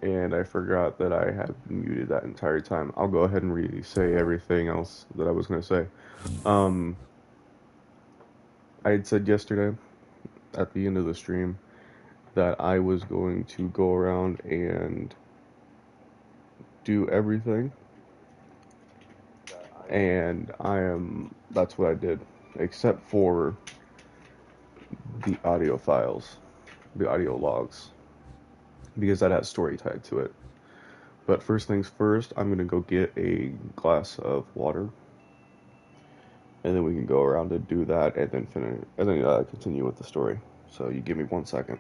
and I forgot that I had muted that entire time. I'll go ahead and re-say everything else that I was going to say. Um, I had said yesterday at the end of the stream that I was going to go around and do everything, and that's what I did, except for the audio files, the audio logs, because that has story tied to it. But first things first, I'm gonna go get a glass of water, and then we can go around and do that, and then finish, and then continue with the story. So you give me 1 second.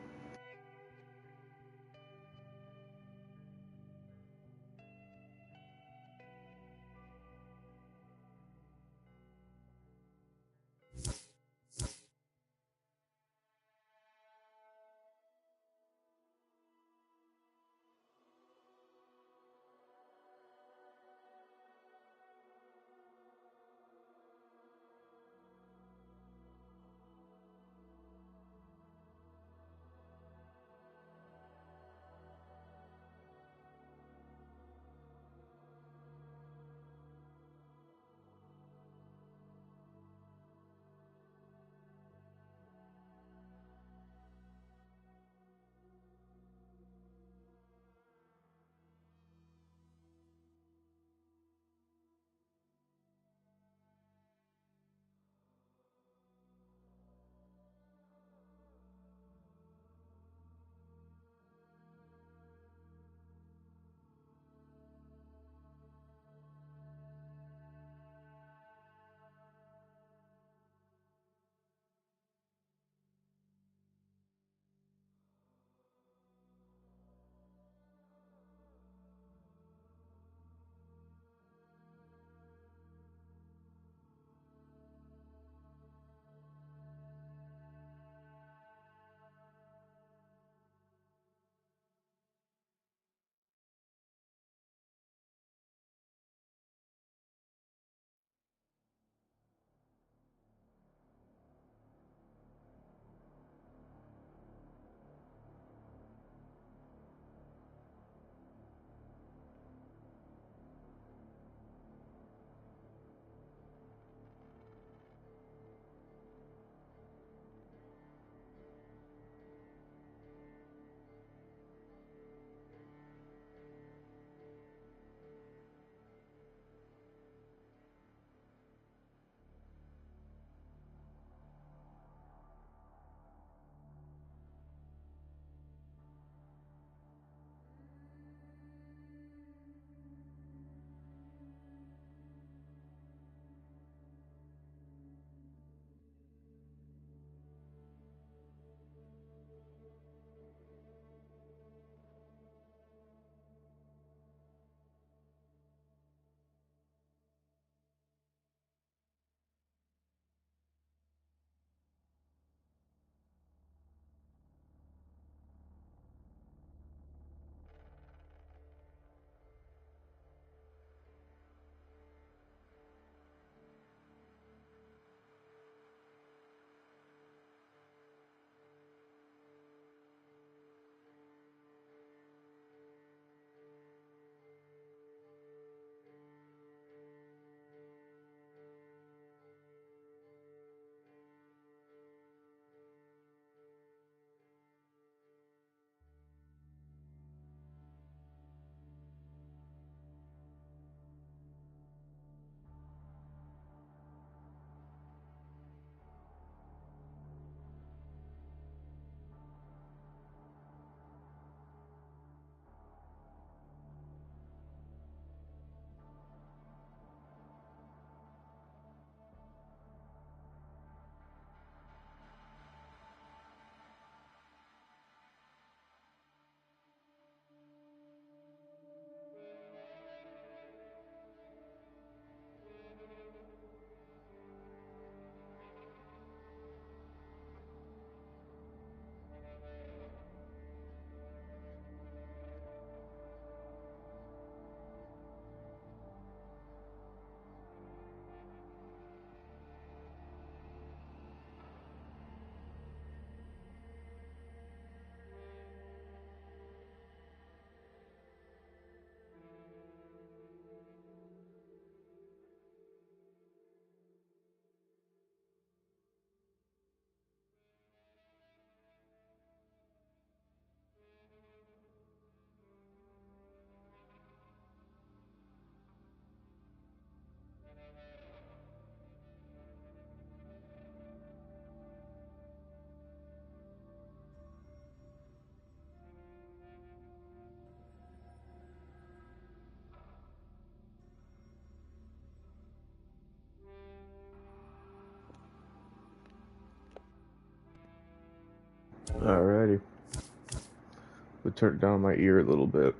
to turn down my ear a little bit,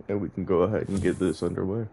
and we can go ahead and get this underway.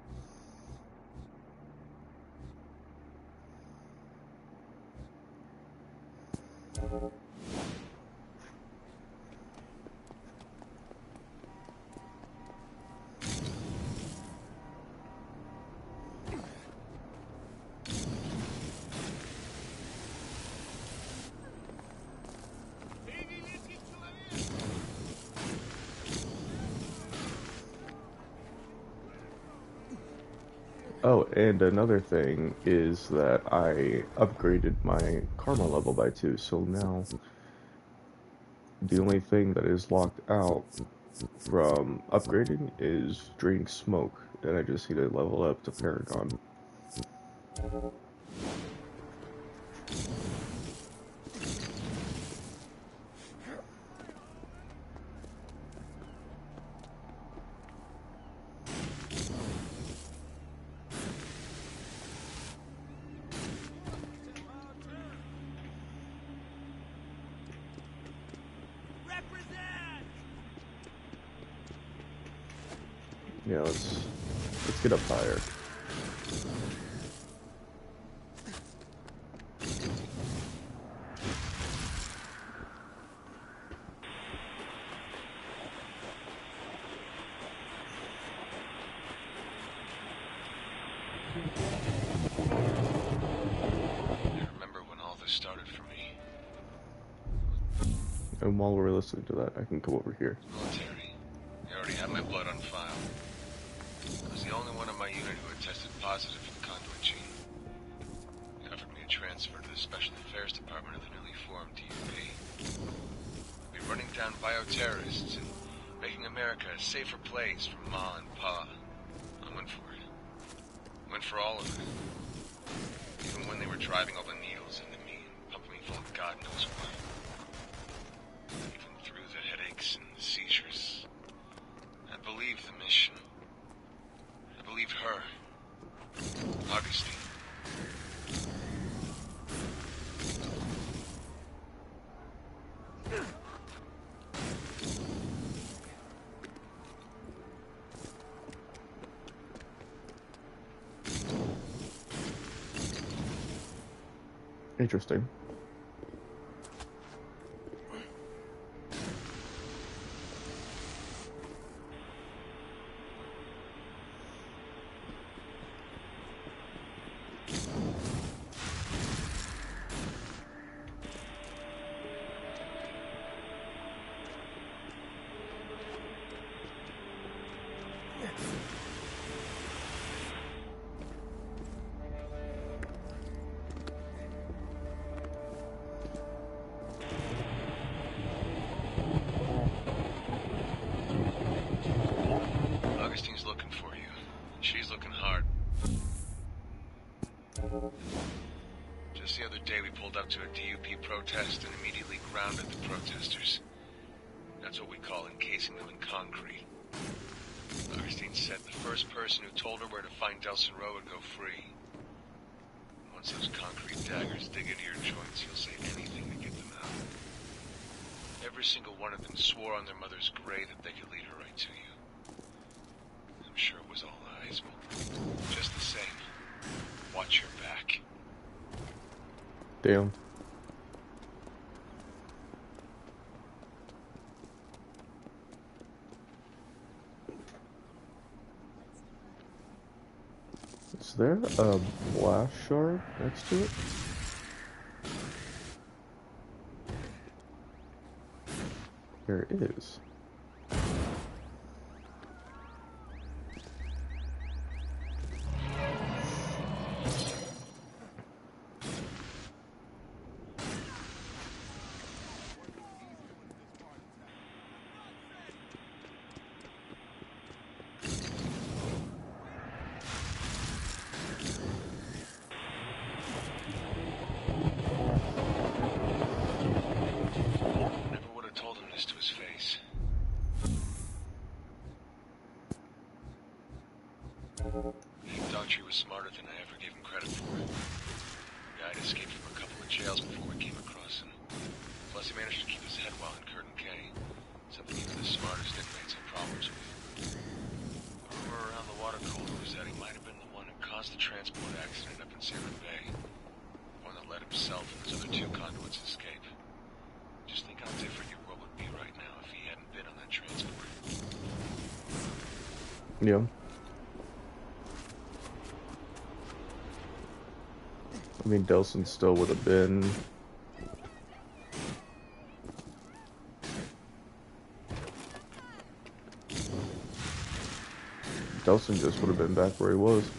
Oh, and another thing is that I upgraded my karma level by 2, so now the only thing that is locked out from upgrading is draining smoke, and I just need to level up to Paragon. Yeah, let's get up higher. And while we're listening to that, I can come over here. Military. They already have my blood on file. I was the only one in my unit who had tested positive for the conduit gene. They offered me a transfer to the Special Affairs Department of the newly formed DUP. We'll be running down bioterrorists and making America a safer place for Ma and Pa. I went for it. Went for all of it. Even when they were driving all the needles into me and pumping me full of God knows what. Even through the headaches and the seizures. I believed the mission. I believed her. Augustine. Interesting. Augustine's looking for you. She's looking hard. Just the other day we pulled up to a DUP protest and immediately grounded the protesters. That's what we call encasing them in concrete. Augustine said the first person who told her where to find Delsin Rowe would go free. Once those concrete daggers dig into your joints, you'll say anything to get them out. Every single one of them swore on their mother's grave that they could lead her right to you. I'm sure it was all lies, but just the same, watch your back. Damn. Is there a blast shard next to it? There is. Daughtry was smarter than I ever gave him credit for. The guy had escaped from a couple of jails before we came across him. Plus, he managed to keep his head well in Curtin K. Something even the smartest inmates have problems with. The rumor around the water cooler was that he might have been the one who caused the transport accident up in Salmon Bay. The one that let himself and his other 2 conduits escape. Just think how different your world would be right now if he hadn't been on that transport. Yeah. I mean, Delsin still would have been... Delsin just would have been back where he was.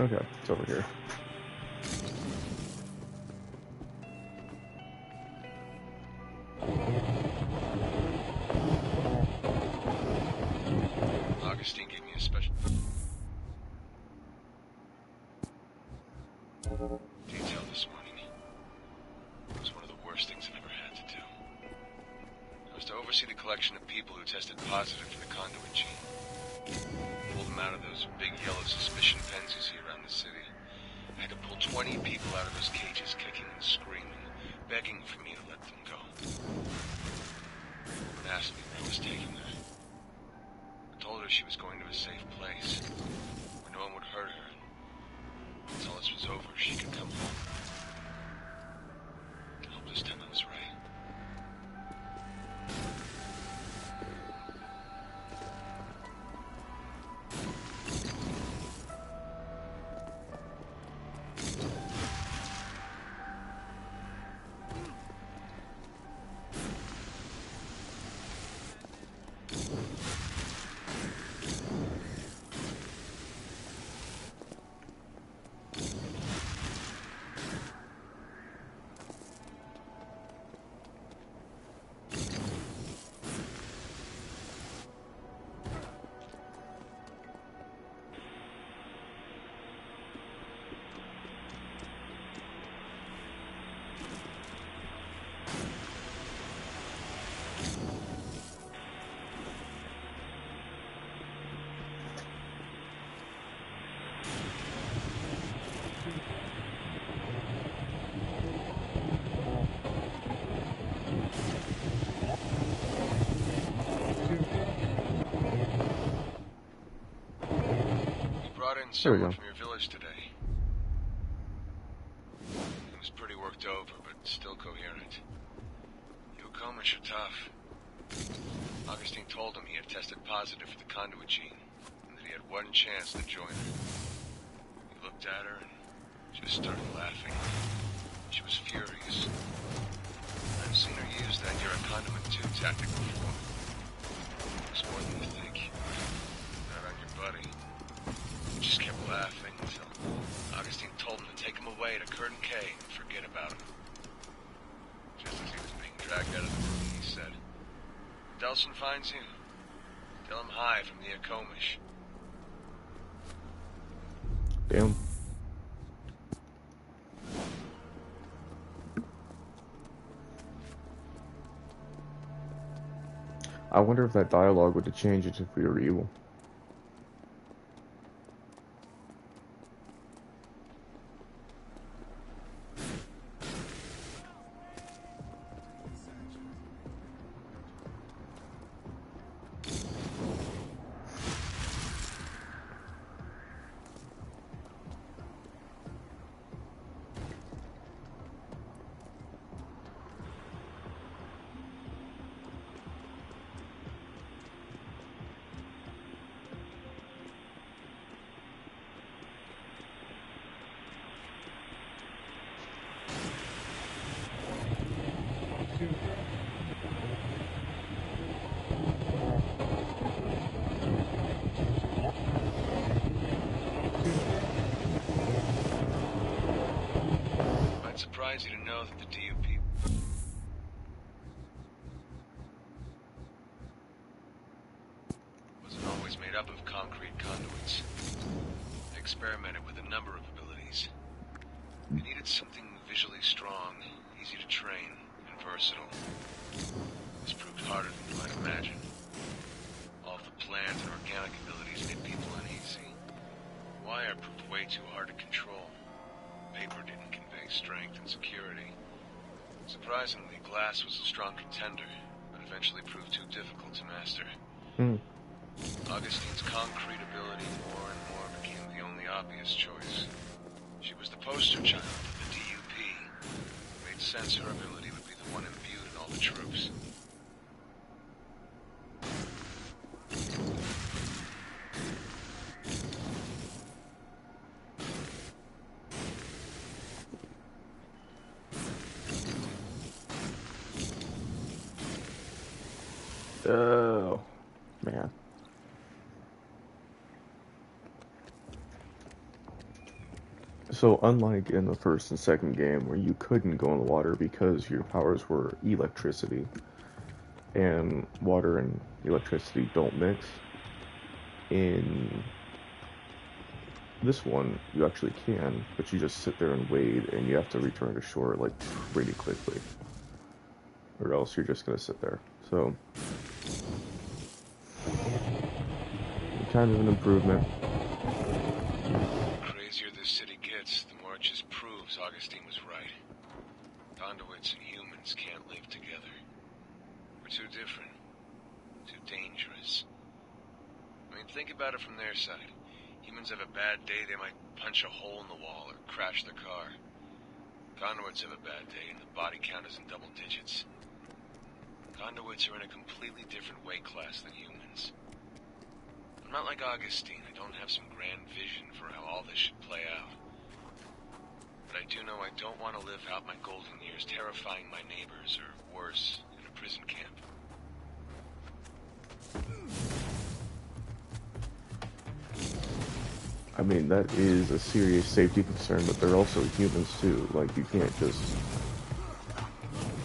Okay, it's over here. Augustine gave me a special detail this morning. It was one of the worst things I've ever had to do. I was to oversee the collection of people who tested positive for the conduit gene. Pulled them out of those big yellow suspicion pens you see around the city. I had to pull 20 people out of those cages, kicking and screaming, begging for me to let them go. The woman asked me where I was taking her. I told her she was going to a safe place, where no one would hurt her. Once all this was over, she could come home. I hope this time I was right. Someone from your village today. He was pretty worked over, but still coherent. You Akomish are tough. Augustine told him he had tested positive for the conduit gene, and that he had one chance to join her. He looked at her and just started laughing. She was furious. I've seen her use that "you're a conduit too" tactic before. It's more than you think. Not on your buddy. He just kept laughing until Augustine told him to take him away to Curtin K and forget about him. Just as he was being dragged out of the room, he said, "If Delsin finds you, tell him hi from the Akomish." Damn. I wonder if that dialogue would have changed if we were evil. might surprise you to know that the DUP wasn't always made up of concrete conduits. They experimented with a number of abilities. They needed something visually strong, easy to train, and versatile. This proved harder than you might imagine. All of the plant and organic abilities made people uneasy. Wire proved way too hard to control. Paper didn't convey strength and security. Surprisingly, glass was a strong contender, but eventually proved too difficult to master. Augustine's concrete ability more and more became the only obvious choice. She was the poster child of the DUP. It made sense her ability would be the one imbued in all the troops. Oh, man. So unlike in the first and second game where you couldn't go in the water because your powers were electricity, and water and electricity don't mix, in this one you actually can, but you just sit there and wait and you have to return to shore like pretty quickly, or else you're just gonna sit there. So kind of an improvement. The crazier this city gets, the more it just proves Augustine was right. Conduits and humans can't live together. We're too different. Too dangerous. I mean, think about it from their side. Humans have a bad day, they might punch a hole in the wall or crash their car. Conduits have a bad day, and the body count is in double digits. Conduits are in a completely different weight class than humans. I'm not like Augustine. I don't have some grand vision for how all this should play out. But I do know I don't want to live out my golden years terrifying my neighbors, or worse, in a prison camp. I mean, that is a serious safety concern, but they're also humans too. Like, you can't just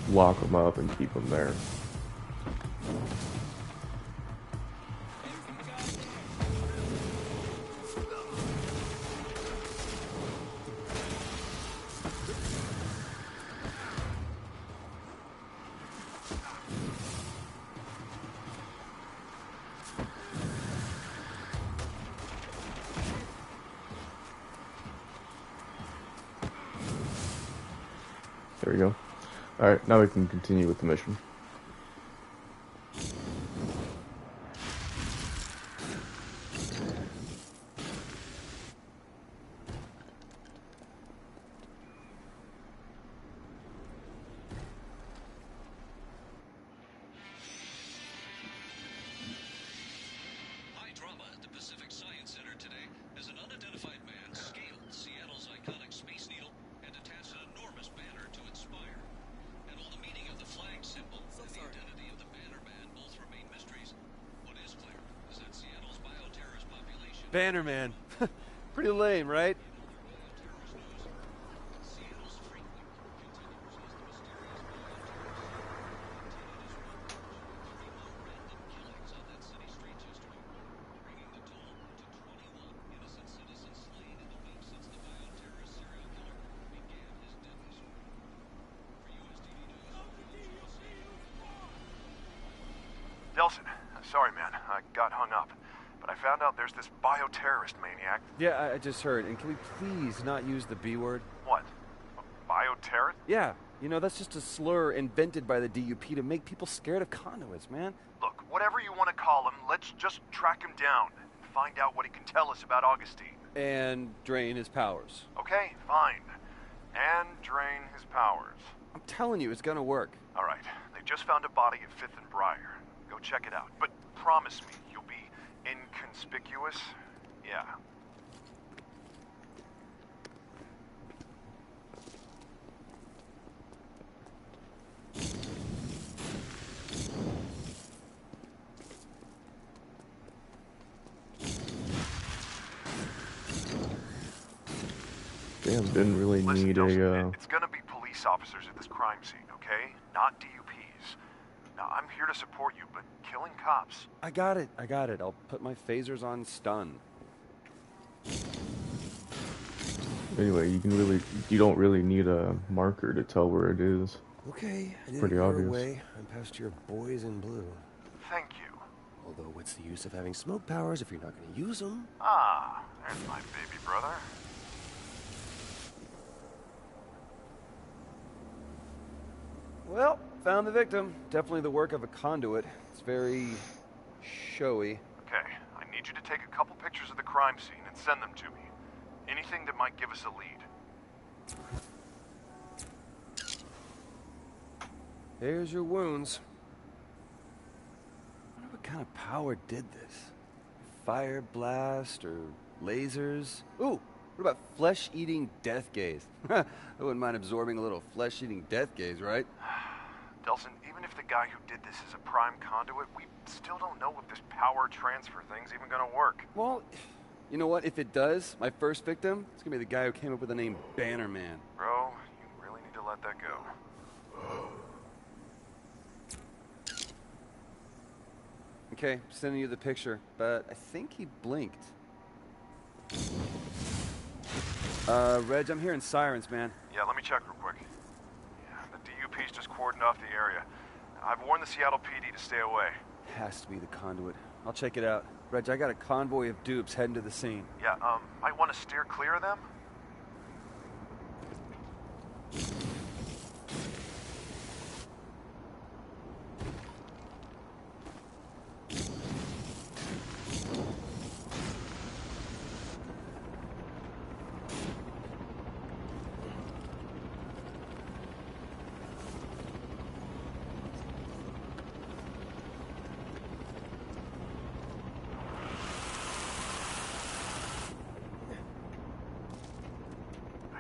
lock them up and keep them there. There we go. Alright, now we can continue with the mission. High drama at the Pacific Science Center today as an unidentified man scaled Seattle's iconic Space Needle and attached an enormous banner to its spire. And all the meaning of the flag symbol and the identity of the banner man both remain mysteries. What is clear is that Seattle's bioterrorist population... Banner man. Pretty lame, right? Seattle's frequent continues as the mysterious killings on that city street yesterday, bringing the total to 21 innocent citizens slain in the week since the bioterrorist serial killer began his deadly spree. For USDD News, Delson, sorry man, I got hung up. But I found out there's this bioterrorist maniac. Yeah, I just heard. And can we please not use the B word? What? A bioterrorist? Yeah, you know, that's just a slur invented by the DUP to make people scared of conduits, man. Look, whatever you want to call him, let's just track him down and find out what he can tell us about Augustine. And drain his powers. Okay, fine. And drain his powers. I'm telling you, it's gonna work. All right, they just found a body at 5th and Briar. Go check it out. But promise me you'll be inconspicuous? Yeah. Damn, didn't really Listen, need Delson, a it's gonna be to support you, but killing cops... I got it. I'll put my phasers on stun. Anyway, you don't really need a marker to tell where it is. Okay, I did Pretty it your obvious. way. I'm past your boys in blue. Thank you. Although, what's the use of having smoke powers if you're not going to use them? Ah, there's my baby brother. Well, found the victim. Definitely the work of a conduit. It's very showy. Okay, I need you to take a couple pictures of the crime scene and send them to me. Anything that might give us a lead. There's your wounds. I wonder what kind of power did this? Fire blast or lasers? Ooh, what about flesh-eating death gaze? I wouldn't mind absorbing a little flesh-eating death gaze, right? Delson, even if the guy who did this is a prime conduit, we still don't know if this power transfer thing's even gonna work. Well, you know what? If it does, my first victim, it's gonna be the guy who came up with the name Bannerman. Bro, you really need to let that go. Okay, sending you the picture, but I think he blinked. Reg, I'm hearing sirens, man. Yeah, let me check real quick. Yeah, the DUP's just cordoned off the area. I've warned the Seattle PD to stay away. Has to be the conduit. I'll check it out. Reg, I got a convoy of dupes heading to the scene. Yeah, might want to steer clear of them?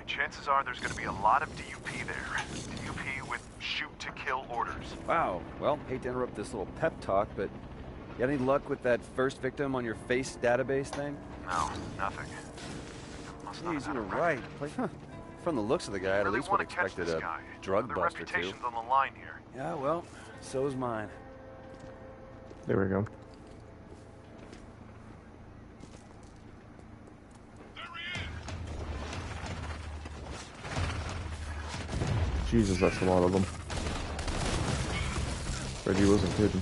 Chances are there's going to be a lot of DUP there. DUP with shoot-to-kill orders. Wow. Well, hate to interrupt this little pep talk, but you got any luck with that first victim on your face database thing? No, nothing. Must not Jeez, have you're had a right. record. Like, from the looks of the guy, I at Really least would want have to catch expected this a guy. drug Their buster, too. reputation's on the line here. Yeah, well, so is mine. There we go. Jesus, that's a lot of them. Reggie wasn't kidding.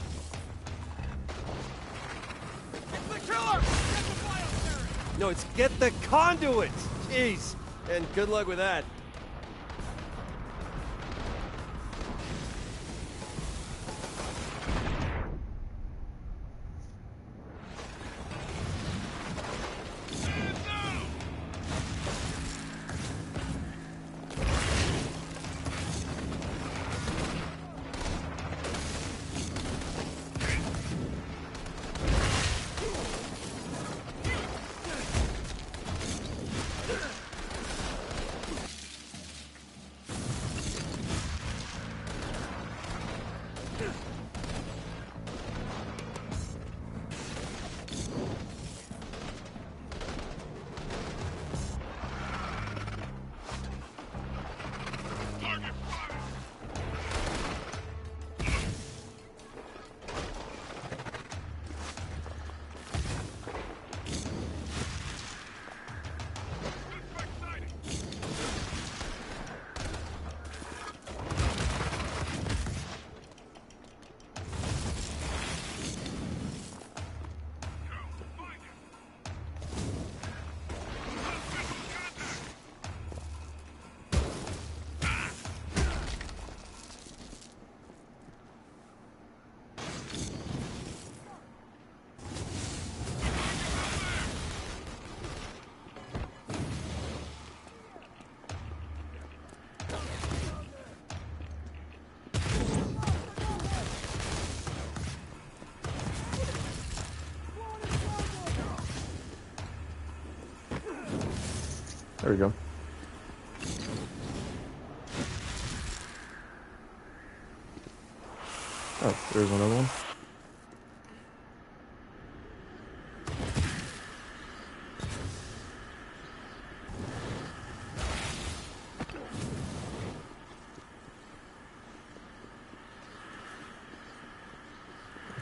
No, it's get the conduit! Jeez! And good luck with that. There we go. Oh, there's another one.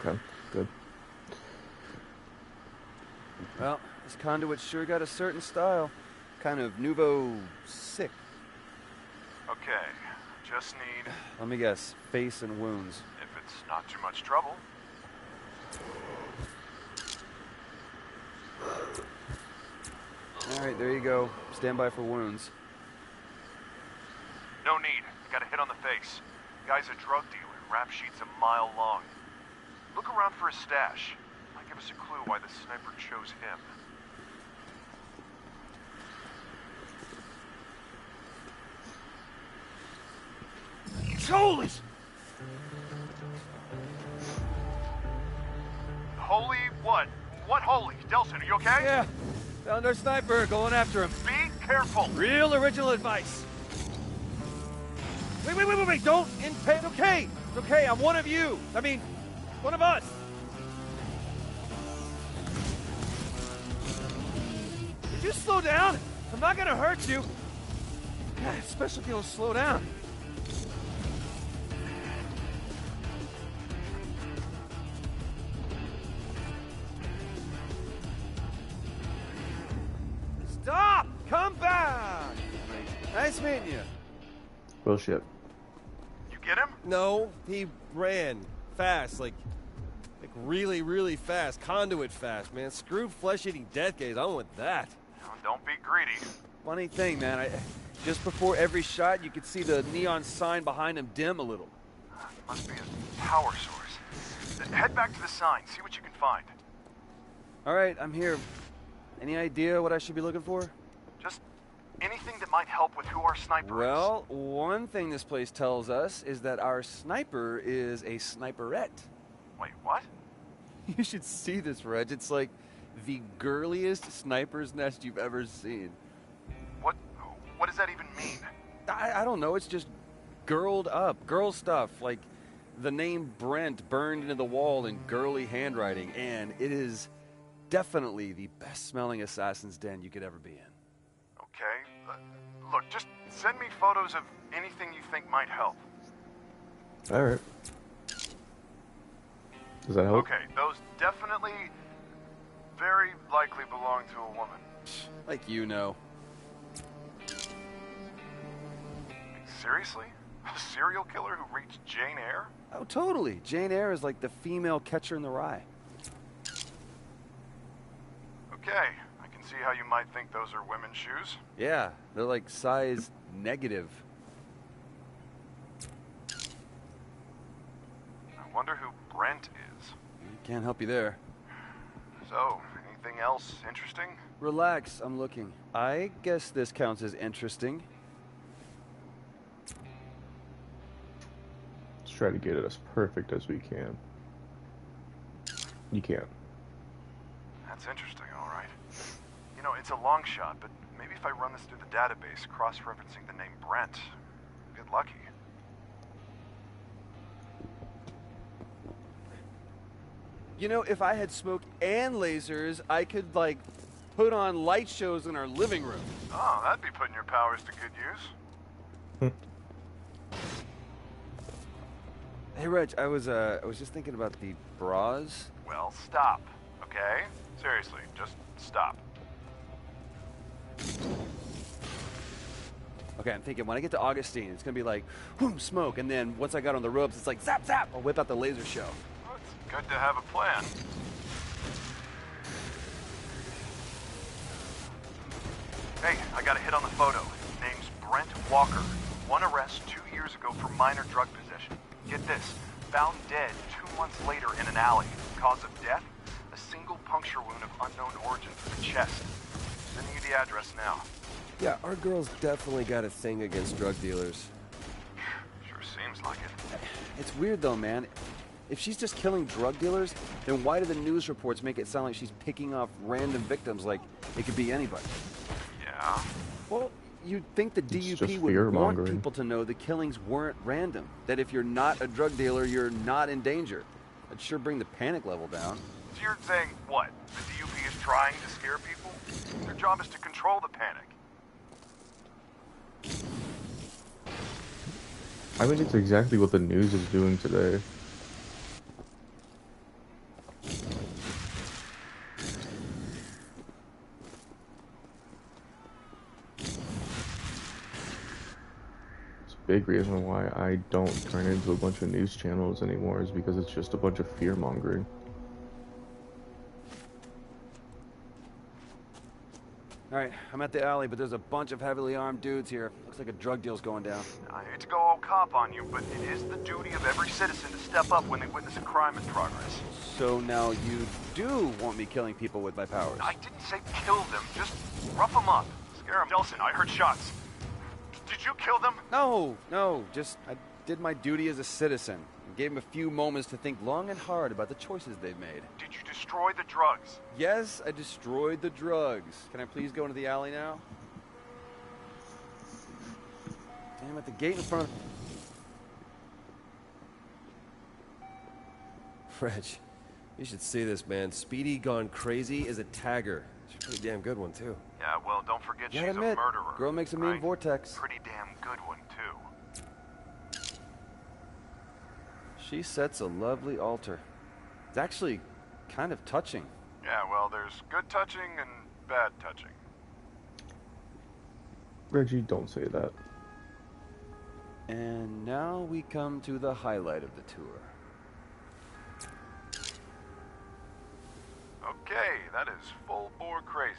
Okay, good. Well, this conduit sure got a certain style. Kind of nouveau sick. Okay, just need, Let me guess, face and wounds. if it's not too much trouble. All right, there you go. Stand by for wounds. No need. I got a hit on the face. Guy's a drug dealer. Rap sheet's a mile long. Look around for his stash. Might give us a clue why the sniper chose him. Holy! Holy what? What holy? Delson, are you okay? Yeah, found our sniper, going after him. Be careful. Real original advice. Wait, don't impale. It's okay, I'm one of you. I mean, one of us. Did you slow down? I'm not gonna hurt you. God, especially if you don't slow down. Stop! Come back! Nice meeting you. Bullshit. You get him? No, he ran fast, like really, really fast. Conduit fast, man. Screw flesh-eating death gaze. I don't want that. Oh, don't be greedy. Funny thing, man. Just before every shot, you could see the neon sign behind him dim a little. Must be a power source. Head back to the sign. See what you can find. All right, I'm here. Any idea what I should be looking for? Just anything that might help with who our sniper is. Well, one thing this place tells us is that our sniper is a sniperette. Wait, what? You should see this, Reg. It's like the girliest sniper's nest you've ever seen. What does that even mean? I don't know. It's just girled up. Girl stuff. Like the name Brent burned into the wall in girly handwriting. And it is definitely the best smelling assassin's den you could ever be in. Okay. Look, just send me photos of anything you think might help. All right. Does that help? Okay, those definitely very likely belong to a woman. Like you know. Seriously? A serial killer who reached Jane Eyre? Oh, totally. Jane Eyre is like the female Catcher in the Rye. Okay, I can see how you might think those are women's shoes. Yeah, they're like size negative. I wonder who Brent is. Can't help you there. So, anything else interesting? Relax, I'm looking. I guess this counts as interesting. Let's try to get it as perfect as we can. You can't. That's interesting, all right. You know, it's a long shot, but maybe if I run this through the database, cross-referencing the name Brent, I'll get lucky. You know, if I had smoke and lasers, I could, like, put on light shows in our living room. Oh, that'd be putting your powers to good use. Hey, Reg, I was just thinking about the bras. Well, stop, okay? Seriously, just stop. Okay, I'm thinking when I get to Augustine, it's gonna be like, whoom, smoke, and then once I got on the ropes, it's like, zap, zap, I'll whip out the laser show. Well, it's good to have a plan. Hey, I got a hit on the photo. Name's Brent Walker. One arrest 2 years ago for minor drug possession. Get this, found dead 2 months later in an alley. Cause of death? A single puncture wound of unknown origin to the chest. Sending you the address now. Yeah, our girl's definitely got a thing against drug dealers. Sure seems like it. It's weird though, man. If she's just killing drug dealers, then why do the news reports make it sound like she's picking off random victims like it could be anybody? Yeah? Well, you'd think the It's DUP just would want fear-mongering. people to know the killings weren't random. That if you're not a drug dealer, you're not in danger. That'd sure bring the panic level down. So you're saying what? The DUP is trying to scare people? Their job is to control the panic. I mean, it's exactly what the news is doing today. big reason why I don't turn into a bunch of news channels anymore is because it's just a bunch of fear mongering. Alright, I'm at the alley, but there's a bunch of heavily armed dudes here. Looks like a drug deal's going down. I hate to go all cop on you, but it is the duty of every citizen to step up when they witness a crime in progress. So now you do want me killing people with my powers? I didn't say kill them, just rough them up. Scare them. Nelson, I heard shots. Did you kill them? No, just I did my duty as a citizen. I gave them a few moments to think long and hard about the choices they've made. Did you destroy the drugs? Yes, I destroyed the drugs. Can I please go into the alley now? Damn it, the gate in front of... Reg, you should see this, man. Speedy Gone Crazy is a tagger. She's a pretty damn good one, too. Yeah, well, don't forget she's Gotta a admit, murderer. girl makes a mean right? vortex. Pretty damn good one, too. She sets a lovely altar. It's actually kind of touching. Yeah, well, there's good touching and bad touching. Reggie, don't say that. And now we come to the highlight of the tour. Okay, that is full bore crazy.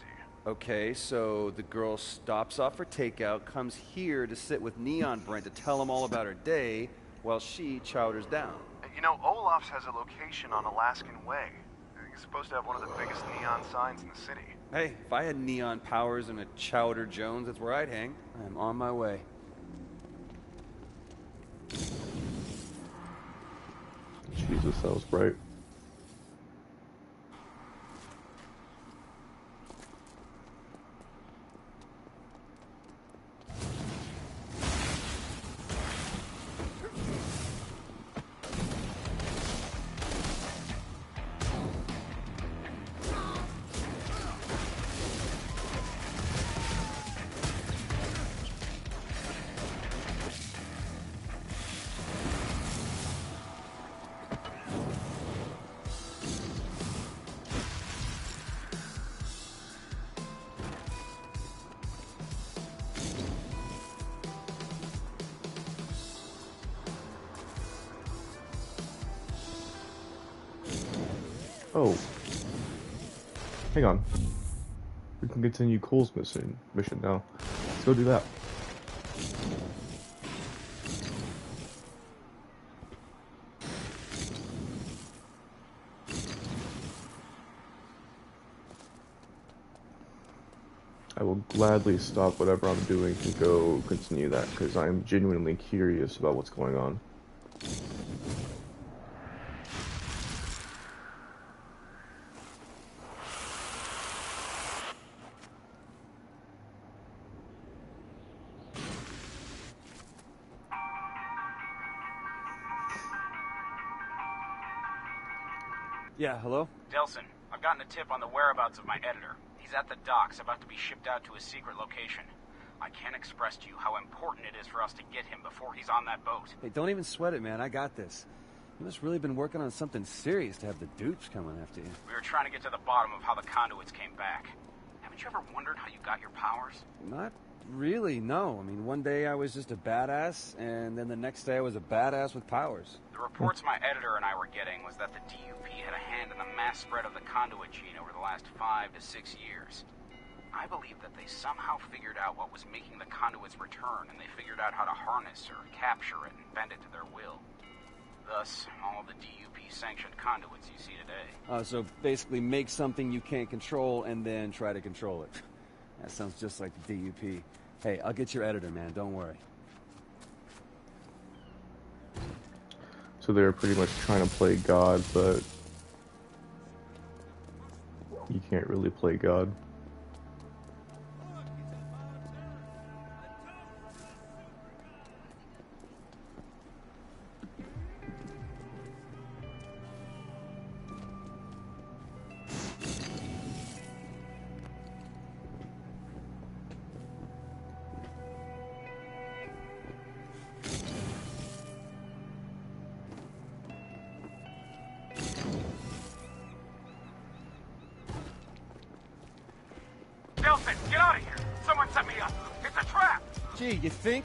Okay, so the girl stops off for takeout, comes here to sit with Neon Brent to tell him all about her day, while she chowders down. You know, Olaf's has a location on Alaskan Way. He's supposed to have one of the biggest neon signs in the city. Hey, if I had neon powers and a Chowder Jones, that's where I'd hang. I'm on my way. Jesus, that was bright. Oh. Hang on. We can continue Cole's mission now. Let's go do that. I will gladly stop whatever I'm doing to go continue that, because I'm genuinely curious about what's going on. Yeah, hello? Delson, I've gotten a tip on the whereabouts of my editor. He's at the docks, about to be shipped out to a secret location. I can't express to you how important it is for us to get him before he's on that boat. Hey, don't even sweat it, man. I got this. You must really been working on something serious to have the dupes coming after you. We were trying to get to the bottom of how the conduits came back. Haven't you ever wondered how you got your powers? Not really, no. I mean, one day I was just a badass, and then the next day I was a badass with powers. The reports my editor and I were getting was that the DUP had a hand in the mass spread of the conduit gene over the last 5 to 6 years. I believe that they somehow figured out what was making the conduits return, and they figured out how to harness or capture it and bend it to their will. Thus, all of the DUP-sanctioned conduits you see today. So basically make something you can't control and then try to control it. That sounds just like the DUP. Hey, I'll get your editor, man. Don't worry. So they're pretty much trying to play God, but you can't really play God. Delson, get out of here! Someone set me up! It's a trap! Gee, you think?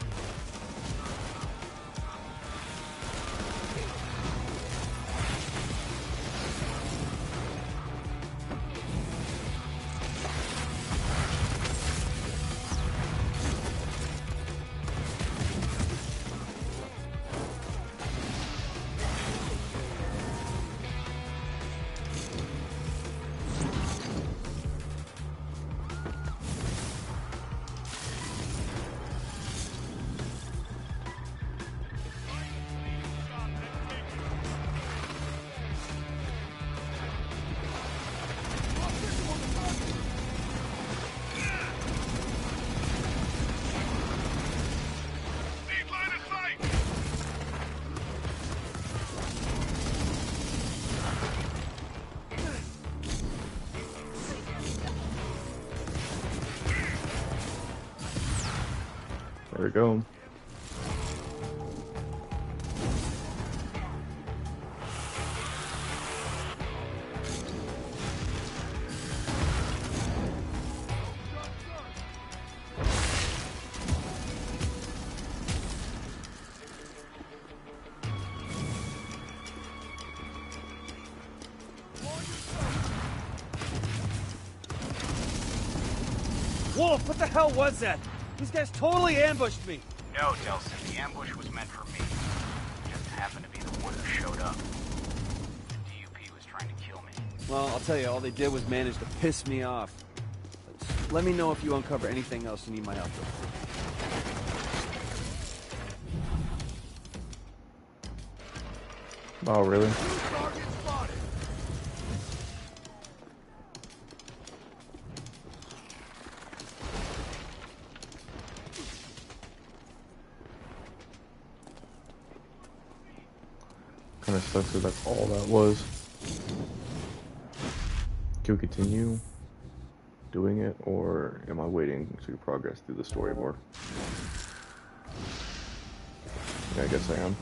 There we go. Wolf, what the hell was that? These guys totally ambushed me. No, Delsin, the ambush was meant for me. I just happened to be the one who showed up. The DUP was trying to kill me. Well, I'll tell you, all they did was manage to piss me off. Let me know if you uncover anything else you need my help with. Oh, really? Kind of sucks that that's all that was. Can we continue doing it, or am I waiting to progress through the story more? Yeah, I guess I am.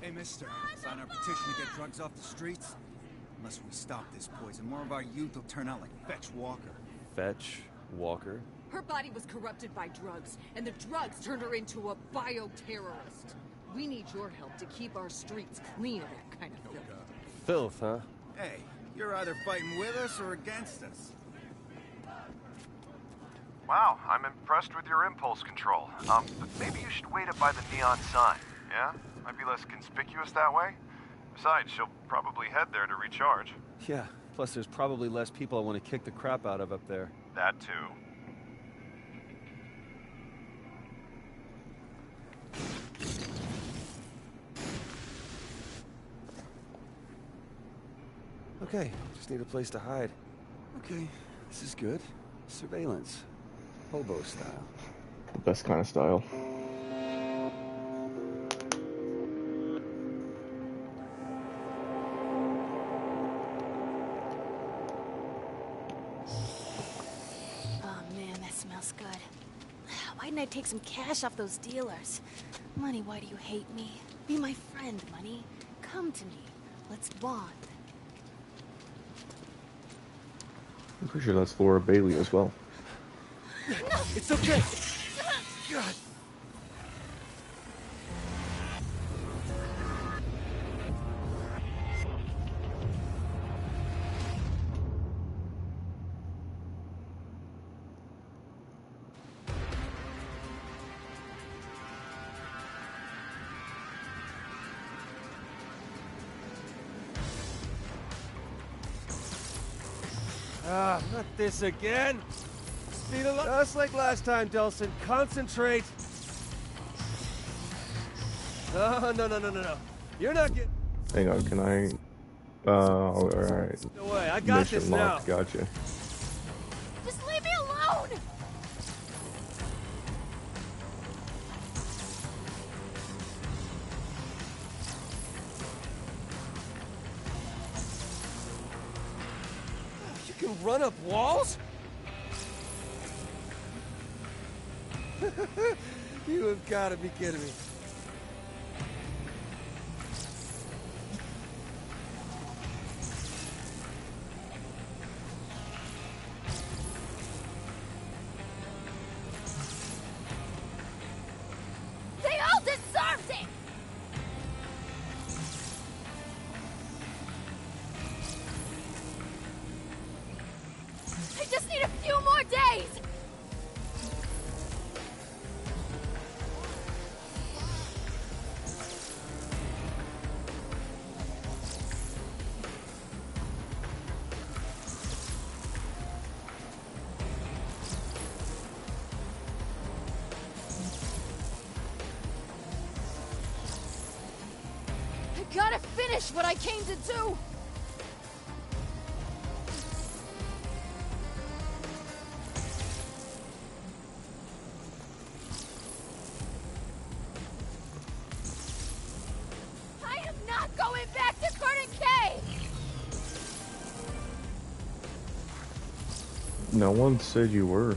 Hey, mister, sign our petition to get drugs off the streets? Unless we stop this poison, more of our youth will turn out like Fetch Walker. Fetch Walker? Her body was corrupted by drugs, and the drugs turned her into a bioterrorist. We need your help to keep our streets clean of that kind of filth. Filth, huh? Hey, you're either fighting with us or against us. Wow, I'm impressed with your impulse control. But maybe you should wait up by the neon sign, yeah? Might be less conspicuous that way. Besides, she'll probably head there to recharge. Yeah, plus there's probably less people I want to kick the crap out of up there. That too. Okay, just need a place to hide. Okay, this is good. Surveillance. Hobo style. The best kind of style. Oh man, that smells good. Why didn't I take some cash off those dealers? Money, why do you hate me? Be my friend, Money. Come to me. Let's bond. I'm pretty sure that's Laura Bailey as well. No! It's okay. God. Ah, not this again. Just like last time, Delsin. Concentrate. No. You're not getting... Hang on, can I... alright. No way, I got Mission this locked. now. Gotcha. Just leave me alone! You can run up walls? You have got to be kidding me. They all deserved it! I just need a few more days! finish what I came to do! I am not going back to Curtin K! No one said you were.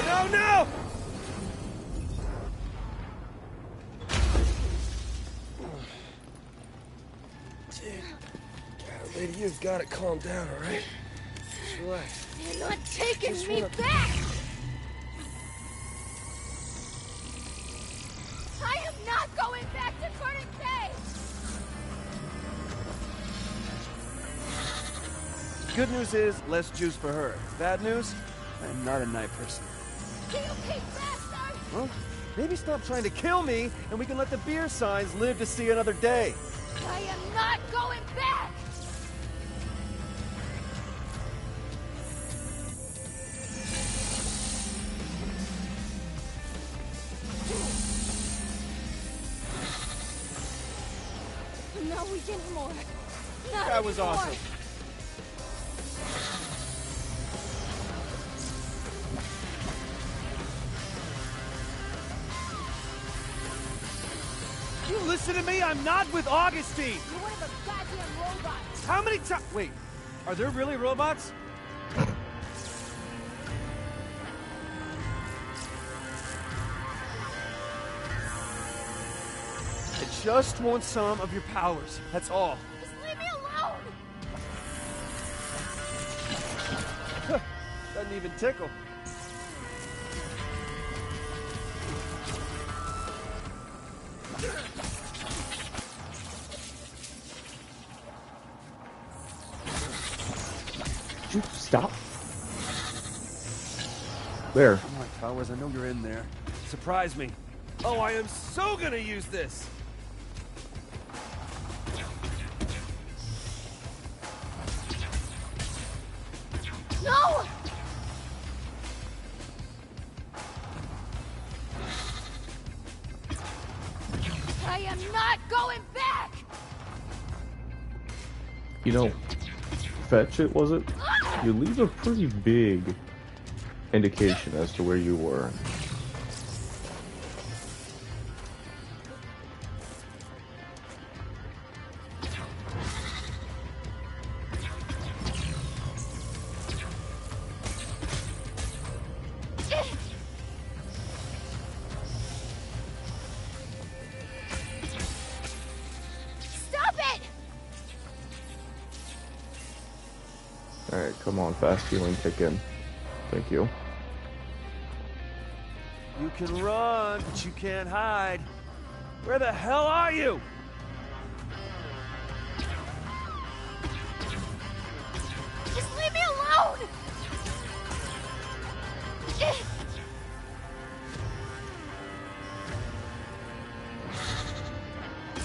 No, no! Lady, you've got to calm down, all right? Just relax. You're not taking Just me wanna- back! I am not going back to Curtin K! Good news is, less juice for her. Bad news? I'm not a night person. DUP bastard! Well, maybe stop trying to kill me, and we can let the beer signs live to see another day. I am not going back! No week anymore. Not That was anymore. awesome. You listen to me? I'm not with Augustine! You're one of the goddamn robots! How many times? Wait, are there really robots? I just want some of your powers, that's all. Just leave me alone! Doesn't even tickle. Would you stop? There. Come on, Towers, I know you're in there. Surprise me. Oh, I am so gonna use this! No! I am not going back! You know, fetch it, was it? You leave a pretty big indication as to where you were. Stop it! Alright, come on, fast healing kick in. Thank you. You can run, but you can't hide. Where the hell are you? Just leave me alone!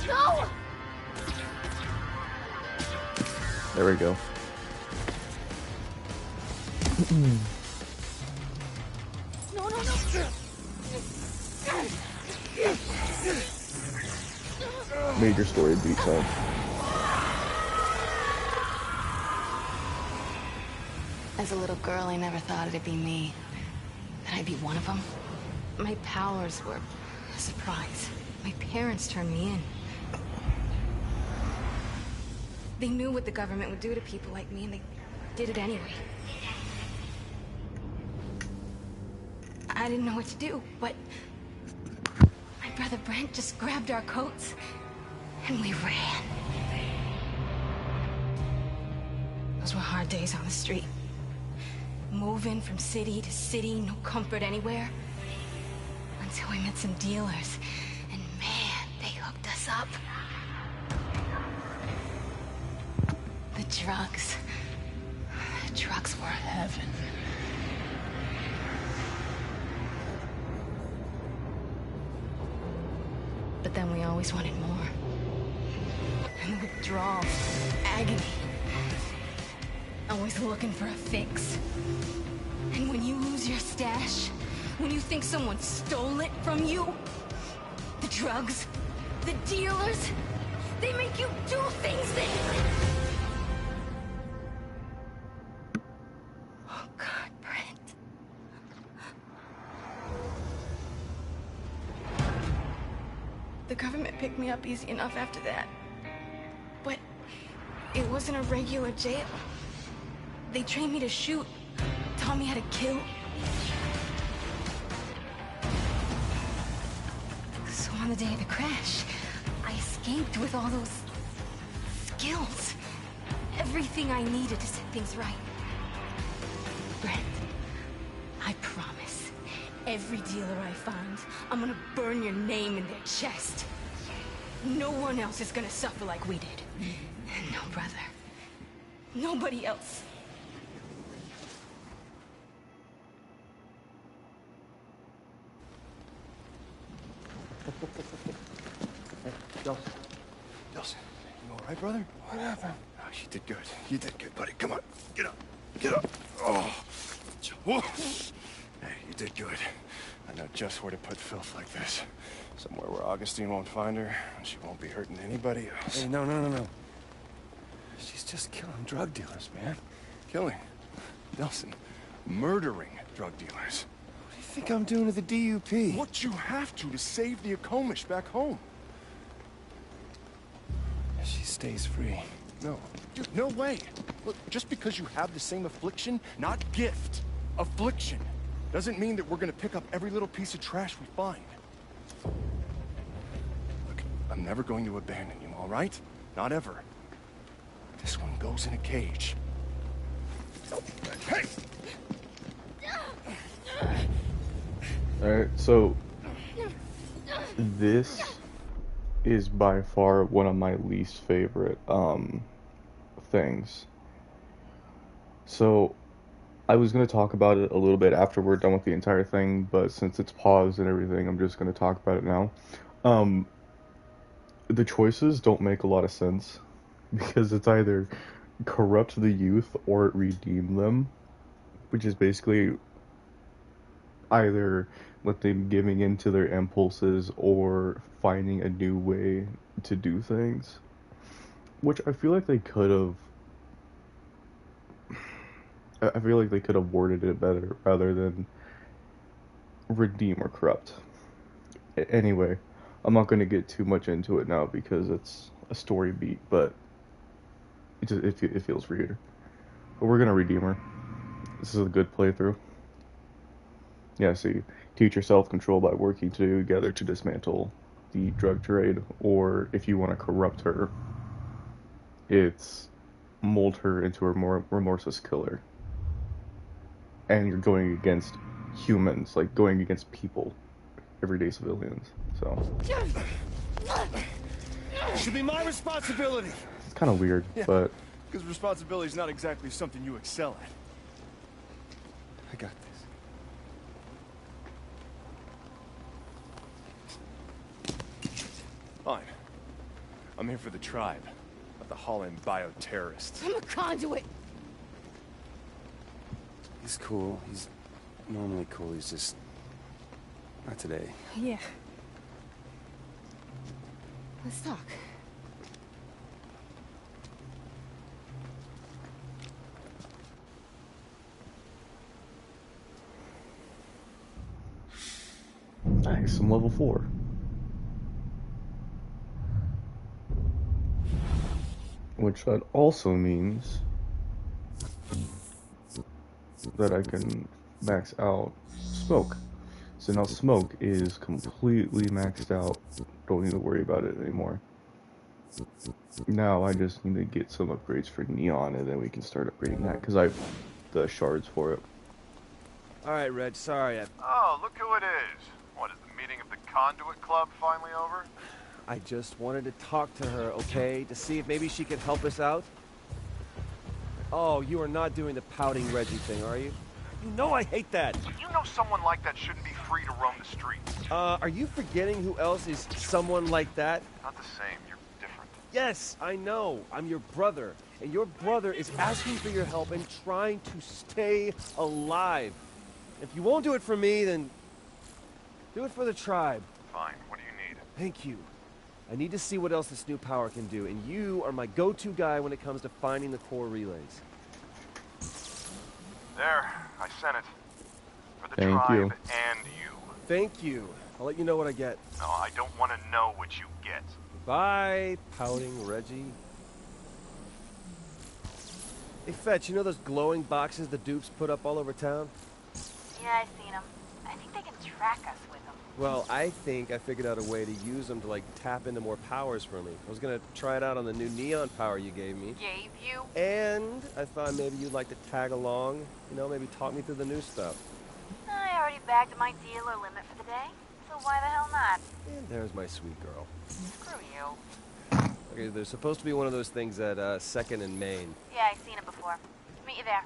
No! There we go. No, no, no! Major story beat, son. As a little girl, I never thought it'd be me. That I'd be one of them. My powers were a surprise. My parents turned me in. They knew what the government would do to people like me, and they did it anyway. I didn't know what to do, but my brother Brent just grabbed our coats, and we ran. Those were hard days on the street. Moving from city to city, no comfort anywhere. Until we met some dealers, and man, they hooked us up. The drugs were heaven. But then we always wanted more. And withdrawal, agony. Always looking for a fix. And when you lose your stash, when you think someone stole it from you, the drugs, the dealers, they make you do things that... Oh God, Brent. The government picked me up easy enough after that. But it wasn't a regular jail. They trained me to shoot, taught me how to kill. So on the day of the crash, I escaped with all those skills. Everything I needed to set things right. Brent, I promise, every dealer I find, I'm gonna burn your name in their chest. No one else is gonna suffer like we did. No, brother. Nobody else. Delsin. Delsin, you all right, brother? What happened? Oh, you did good. You did good, buddy. Come on. Get up. Get up. Oh. Whoa. Hey, you did good. I know just where to put filth like this. Somewhere where Augustine won't find her, and she won't be hurting anybody else. Hey, no. She's just killing drug dealers, man. Killing? Delsin, murdering drug dealers. What do you think I'm doing to the DUP? What you have to save the Akomish back home. She stays free. No. Dude, no way. Look, just because you have the same affliction, not gift, affliction, doesn't mean that we're gonna pick up every little piece of trash we find. Look, I'm never going to abandon you, all right? Not ever. This one goes in a cage. Hey! Alright, so this is by far one of my least favorite things. So I was going to talk about it a little bit after we're done with the entire thing, but since it's paused and everything, I'm just going to talk about it now. The choices don't make a lot of sense because it's either corrupt the youth or redeem them, which is basically either let them giving in to their impulses or finding a new way to do things, which I feel like they could have. I feel like they could have worded it better rather than redeem or corrupt. Anyway, I'm not going to get too much into it now because it's a story beat, but it feels weird. But we're going to redeem her. This is a good playthrough. Yeah, so you teach her self-control by working together to dismantle the drug trade, or if you want to corrupt her, it's mold her into a more remorseless killer. And you're going against humans, like going against people, everyday civilians, so. It should be my responsibility. It's kind of weird, but. Because responsibility is not exactly something you excel at. I got this. Fine. I'm here for the tribe, not the Holland bioterrorists. I'm a conduit. He's cool. He's normally cool. He's just... not today. Yeah. Let's talk. Nice, I'm level 4. Which that also means that I can max out smoke. So now smoke is completely maxed out. Don't need to worry about it anymore. Now I just need to get some upgrades for neon, and then we can start upgrading that because I have the shards for it. All right, Reg. Sorry. Oh, look who it is. What, is the meeting of the Conduit Club finally over? I just wanted to talk to her, okay? To see if maybe she could help us out. Oh, you are not doing the pouting Reggie thing, are you? You know I hate that. You know someone like that shouldn't be free to roam the streets. Are you forgetting who else is someone like that? Not the same, you're different. Yes, I know. I'm your brother. And your brother is asking for your help and trying to stay alive. If you won't do it for me, then do it for the tribe. Fine, what do you need? Thank you. I need to see what else this new power can do, and you are my go-to guy when it comes to finding the core relays. There, I sent it. For the Thank tribe you. and you. Thank you. I'll let you know what I get. No, I don't want to know what you get. Bye, pouting Reggie. Hey, Fetch, you know those glowing boxes the dupes put up all over town? Yeah, I've seen them. I think they can track us with them. Well, I think I figured out a way to use them to, like, tap into more powers for me. I was gonna try it out on the new neon power you gave me. Gave you? And I thought maybe you'd like to tag along. You know, maybe talk me through the new stuff. I already bagged my dealer limit for the day, so why the hell not? And there's my sweet girl. Screw you. Okay, there's supposed to be one of those things at 2nd and Main. Yeah, I've seen it before. Meet you there.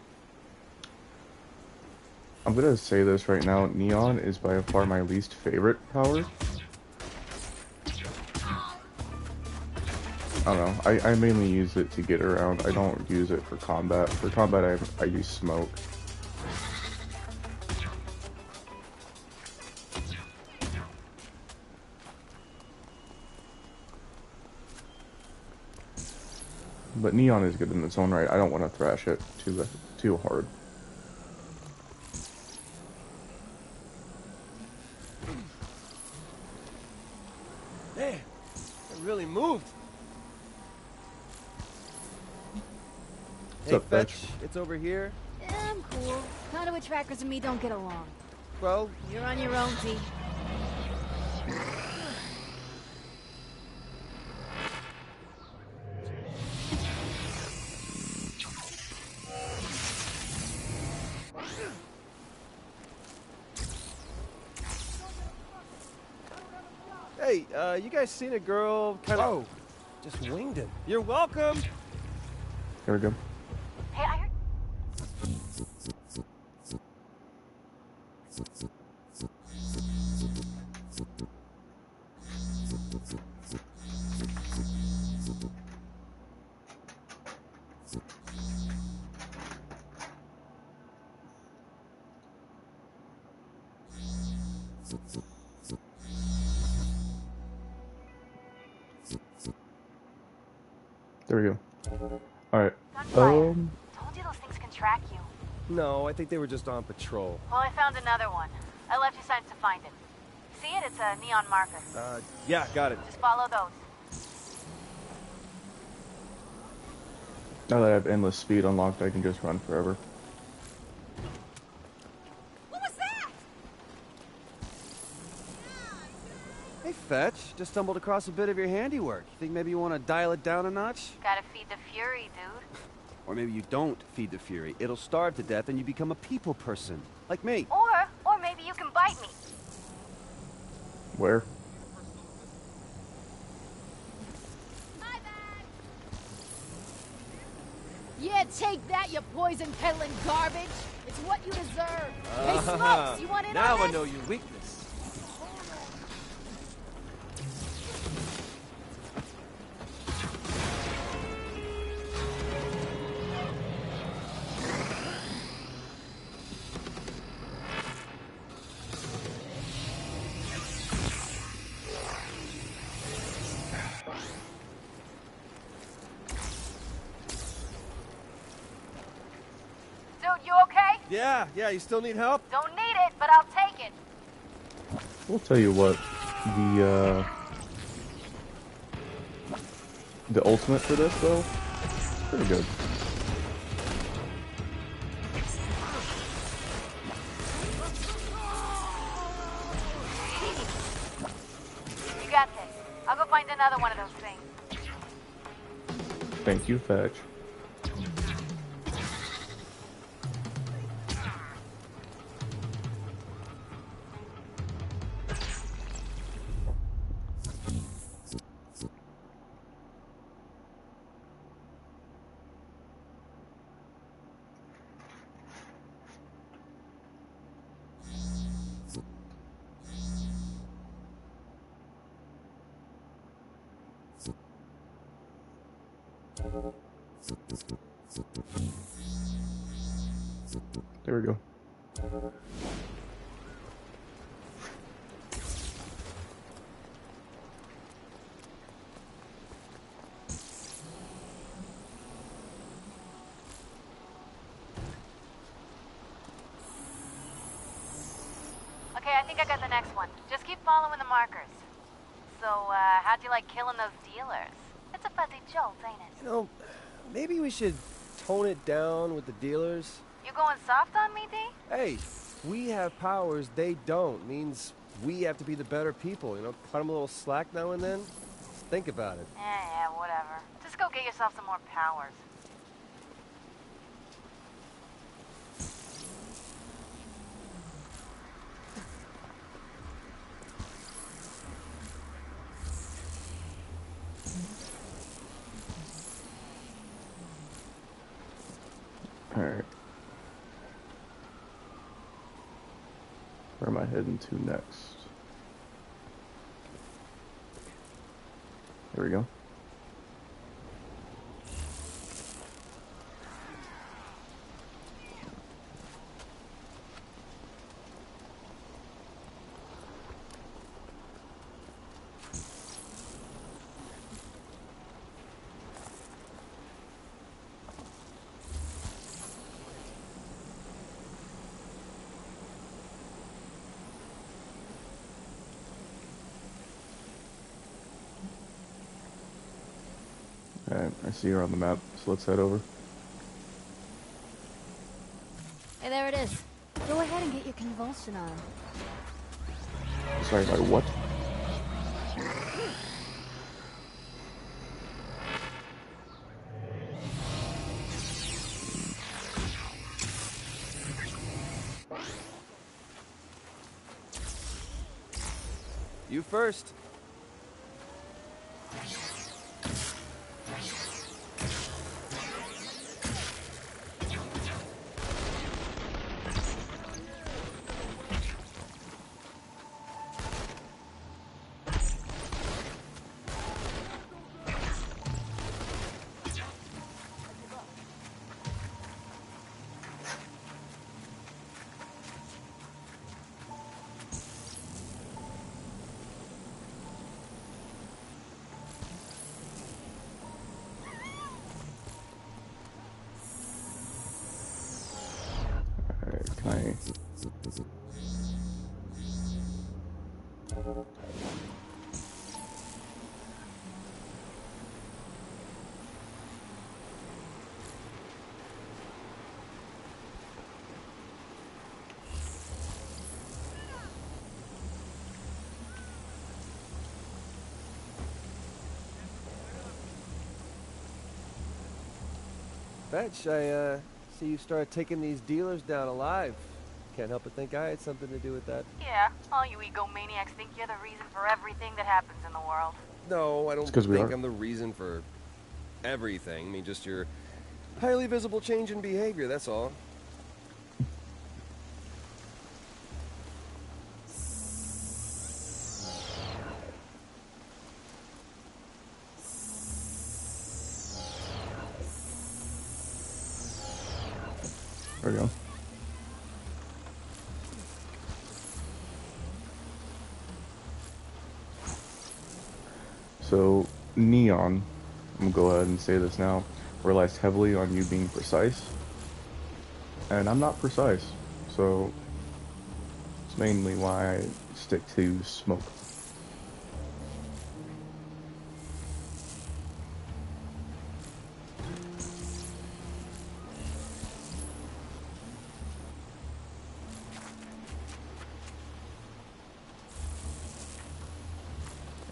I'm gonna say this right now. Neon is by far my least favorite power. I don't know. I mainly use it to get around. I don't use it for combat. For combat, I use smoke. But Neon is good in its own right. I don't want to thrash it too hard. Man, it really moved. What's Hey, up, Fetch, Fetch? it's over here. Yeah, I'm cool. Conduit trackers and me don't get along. Well, You're on your own, T. hey, you guys seen a girl kind of... just winged him. You're welcome. There we go. Hey, I heard... There we go. Alright. Gunfire. Told you those things can track you. No, I think they were just on patrol. Well, I found another one. I left you signs to find it. See it? It's a neon marker. Yeah, got it. Just follow those. Now that I have endless speed unlocked, I can just run forever. What was that? Hey, Fetch, just stumbled across a bit of your handiwork. You think maybe you want to dial it down a notch? Gotta feed the fury, dude. Or maybe you don't feed the fury. It'll starve to death and you become a people person. Like me. Or maybe you can bite me. Where? Yeah, take that, you poison peddling garbage. It's what you deserve. Hey, Smokes, you want in now on I this? know your weakness. Dude, you okay? Yeah, you still need help? Don't need it, but I'll take it. We'll tell you what. The ultimate for this, though, pretty good. You got this. I'll go find another one of those things. Thank you, Fetch. There we go. Okay, I think I got the next one. Just keep following the markers. So, how'd you like killing those dealers? It's a fuzzy jolt, ain't it? You know, maybe we should tone it down with the dealers. You going soft on me, D? Hey, we have powers they don't. Means we have to be the better people, you know? Cut them a little slack now and then. Just think about it. Yeah, whatever. Just go get yourself some more powers. Alright. Where am I heading to next? There we go. Alright, I see her on the map, so let's head over. Hey, there it is. Go ahead and get your convulsion on. Sorry, by what? You first. Alright, can I... Fetch, I see you started taking these dealers down alive. Can't help but think I had something to do with that. Yeah, all you egomaniacs think you're the reason for everything that happens in the world. No, I don't 'cause we think are. I'm the reason for everything. I mean, just your highly visible change in behavior, that's all. There we go. So, Neon, I'm gonna go ahead and say this now, relies heavily on you being precise. And I'm not precise, so it's mainly why I stick to smoke.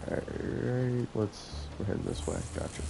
Alright, we're heading this way, gotcha.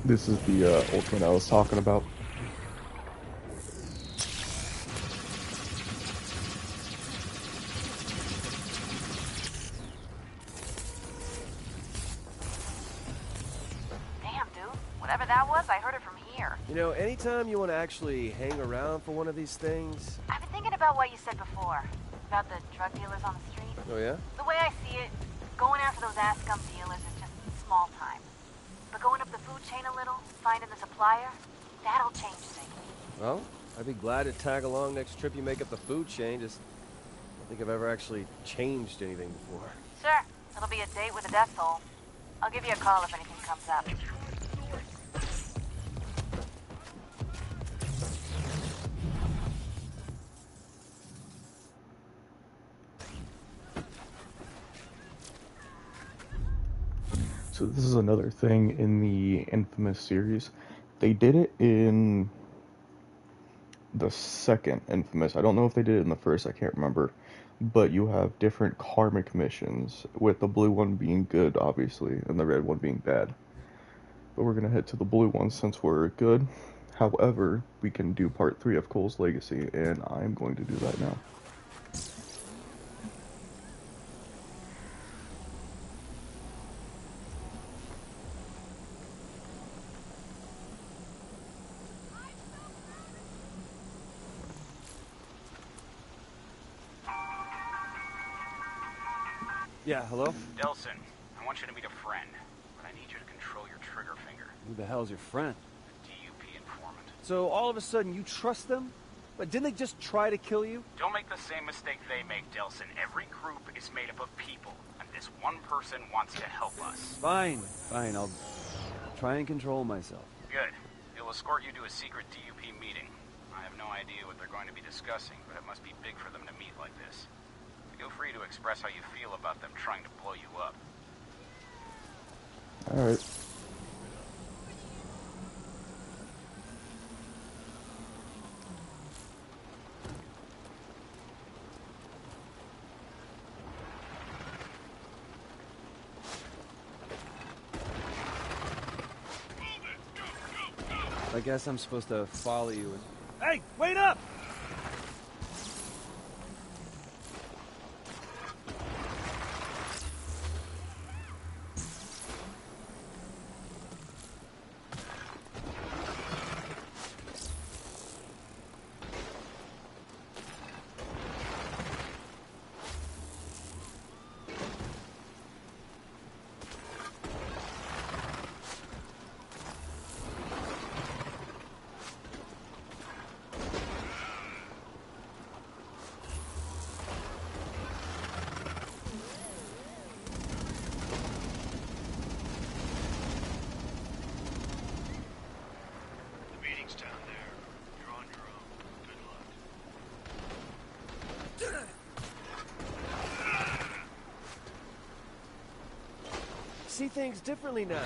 This is the Ultraman I was talking about. Damn, dude. Whatever that was, I heard it from here. You know, anytime you want to actually hang around for one of these things... I've been thinking about what you said before. About the drug dealers on the street. Oh, yeah? The way I see it, going after those ass scum dealers is just small time. But going up the food chain a little, finding the supplier, that'll change things. Well, I'd be glad to tag along next trip you make up the food chain. Just don't think I've ever actually changed anything before. Sure. It'll be a date with a death toll. I'll give you a call if anything comes up. So this is another thing in the Infamous series. They did it in the second Infamous. I don't know if they did it in the first, I can't remember. But you have different karmic missions, with the blue one being good, obviously, and the red one being bad. But we're going to head to the blue one since we're good. However, we can do part 3 of Cole's Legacy, and I'm going to do that now. Yeah, hello? Delsin, I want you to meet a friend, but I need you to control your trigger finger. Who the hell's your friend? DUP informant. So all of a sudden you trust them? But didn't they just try to kill you? Don't make the same mistake they make, Delsin. Every group is made up of people, and this one person wants to help us. Fine, fine, I'll try and control myself. Good. He'll escort you to a secret DUP meeting. I have no idea what they're going to be discussing, but it must be big for them to meet like this. Feel free to express how you feel about them trying to blow you up. Alright. I guess I'm supposed to follow you and... Hey, wait up! The meeting's down there. You're on your own. Good luck. See things differently now.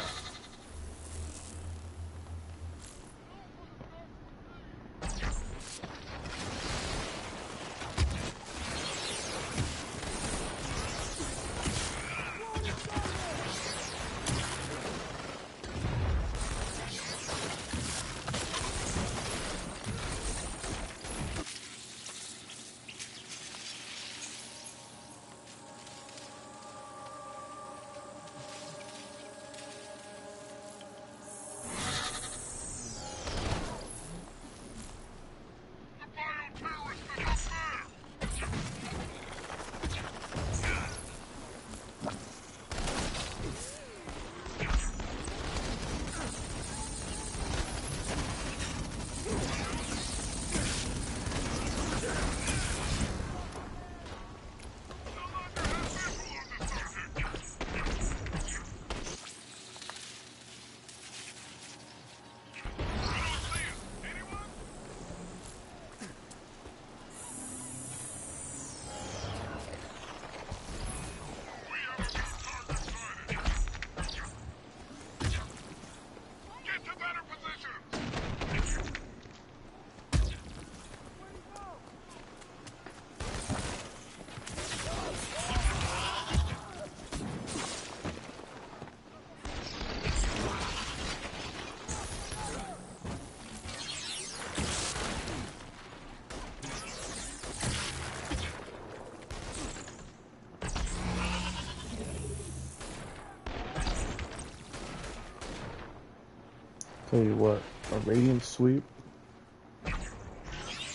Tell you what, a radiant sweep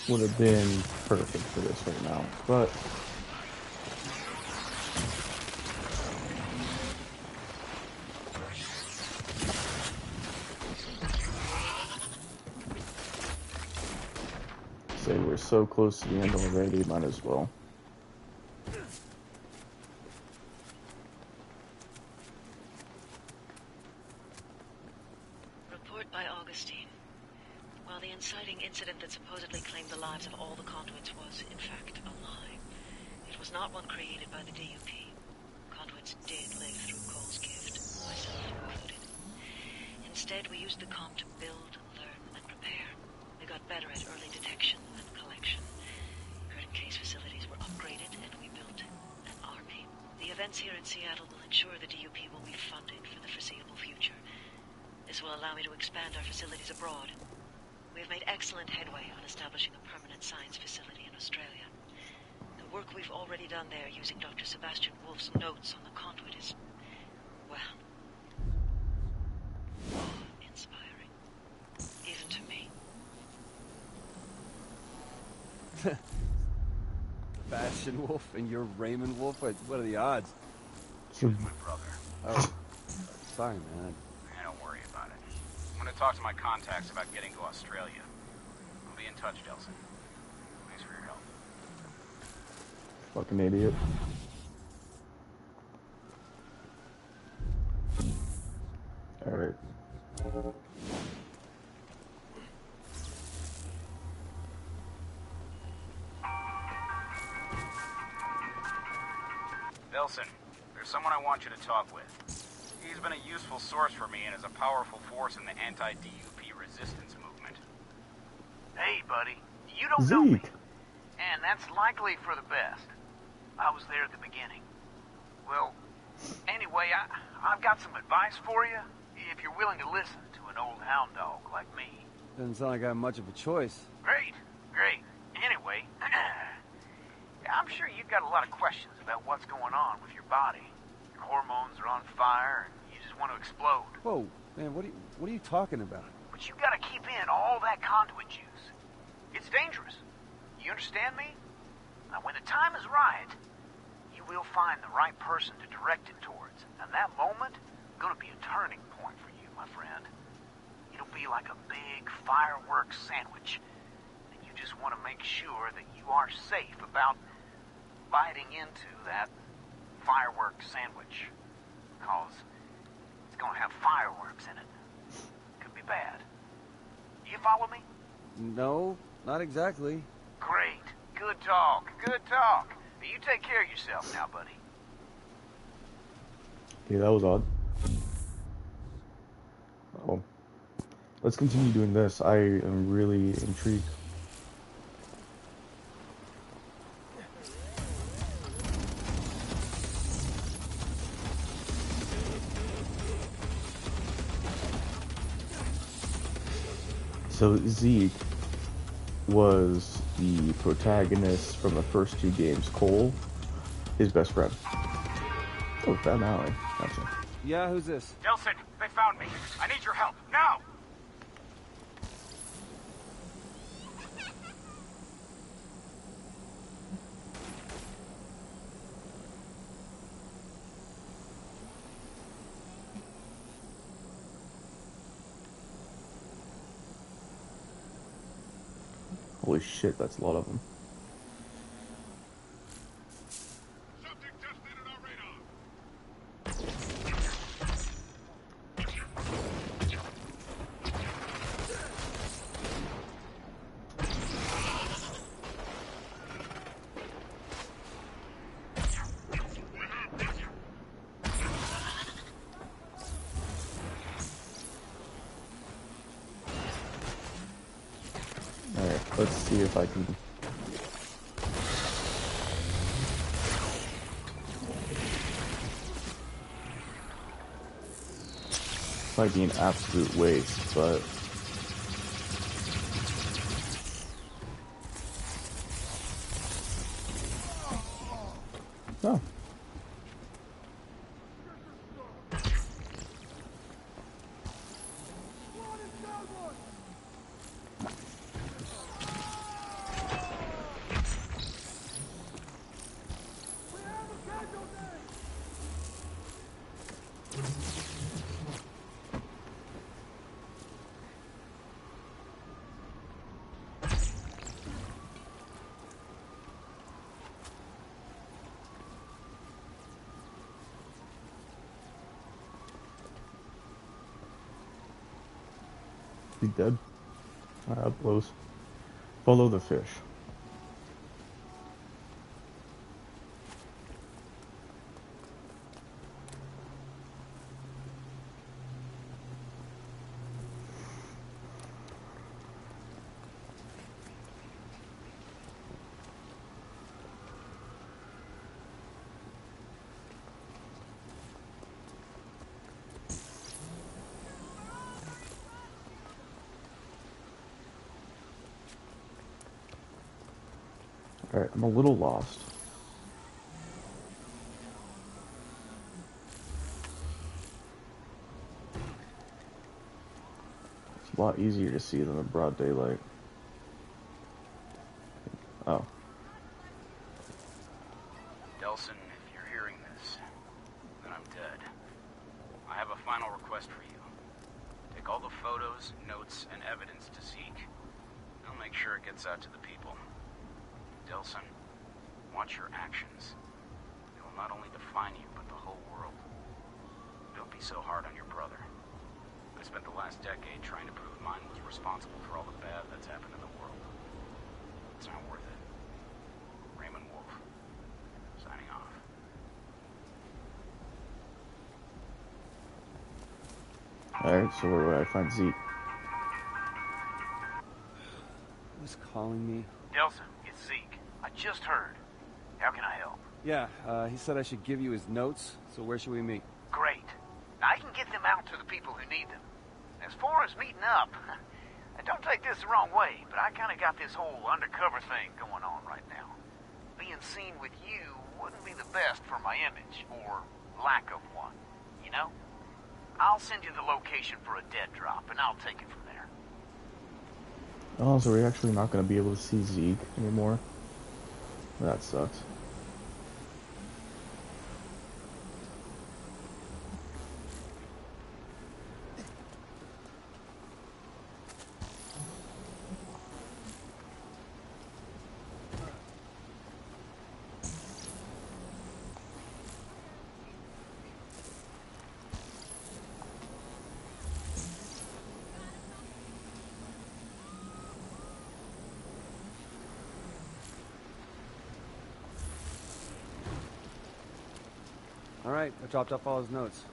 would have been perfect for this right now, but say we're so close to the end already, might as well. Report by Augustine. While the inciting incident that supposedly claimed the lives of all the conduits was, in fact, a lie, it was not one created by the DUP. Conduits did live through Cole's gift, myself included. Instead, we used the comm to build, learn, and prepare. We got better at early detection and collection. Current case facilities were upgraded, and we built an army. The events here in Seattle will ensure the DUP will be funded for the foreseeable future. This will allow me to expand our facilities abroad. We have made excellent headway on establishing a permanent science facility in Australia. The work we've already done there using Dr. Sebastian Wolf's notes on the conduit is, well, awe-inspiring. Even to me. Sebastian Wolf and you're Raymond Wolf? What are the odds? He was my brother. Oh, sorry, man. Don't worry about it. I'm gonna talk to my contacts about getting to Australia. I'll be in touch, Delsin. Thanks for your help. Fucking idiot. Alright. Delsin, there's someone I want you to talk with. He's been a useful source for me and is a powerful force in the anti-DUP resistance movement. Hey, buddy. You don't know me. And that's likely for the best. I was there at the beginning. Well, anyway, I've got some advice for you, if you're willing to listen to an old hound dog like me. Doesn't sound like I have much of a choice. Great, great. Anyway, I'm sure you've got a lot of questions about what's going on with your body. Your hormones are on fire, and you just want to explode. Whoa, man, what are you talking about? But you gotta keep in all that conduit juice. It's dangerous. You understand me? Now, when the time is right, you will find the right person to direct it towards. And that moment, gonna be a turning point for you, my friend. It'll be like a big fireworks sandwich. And you just want to make sure that you are safe about biting into that fireworks sandwich. Because it's gonna have fireworks in it. Could be bad. You follow me? No, not exactly. Great. Good talk. Good talk. You take care of yourself now, buddy. Okay, that was odd. Oh. Let's continue doing this. I am really intrigued. So Zeke was the protagonist from the first two games. Cole, his best friend. Oh, found Allie. Gotcha. Yeah, who's this? Delsin, they found me. I need your help, now! Holy shit, that's a lot of them. Let's see if I can... Might be an absolute waste, but... Oh. He's dead. Alright, up close. Follow the fish. Alright, I'm a little lost. It's a lot easier to see than the broad daylight. Oh. Delsin, if you're hearing this, then I'm dead. I have a final request for you. Take all the photos, notes, and evidence to Zeke. I'll make sure it gets out to the people. Delsin, watch your actions. They will not only define you, but the whole world. Don't be so hard on your brother. I spent the last decade trying to prove mine was responsible for all the bad that's happened in the world. It's not worth it. Raymond Wolf, signing off. Alright, so where would I find Zeke? Who's calling me? Delsin, it's Zeke. I just heard. How can I help? Yeah, he said I should give you his notes, so where should we meet? Great. Now I can get them out to the people who need them. As far as meeting up, and don't take this the wrong way, but I kind of got this whole undercover thing going on right now. Being seen with you wouldn't be the best for my image, or lack of one, you know? I'll send you the location for a dead drop, and I'll take it from there. Oh, so we're actually not going to be able to see Zeke anymore? That sucks. Alright, I dropped off all his notes.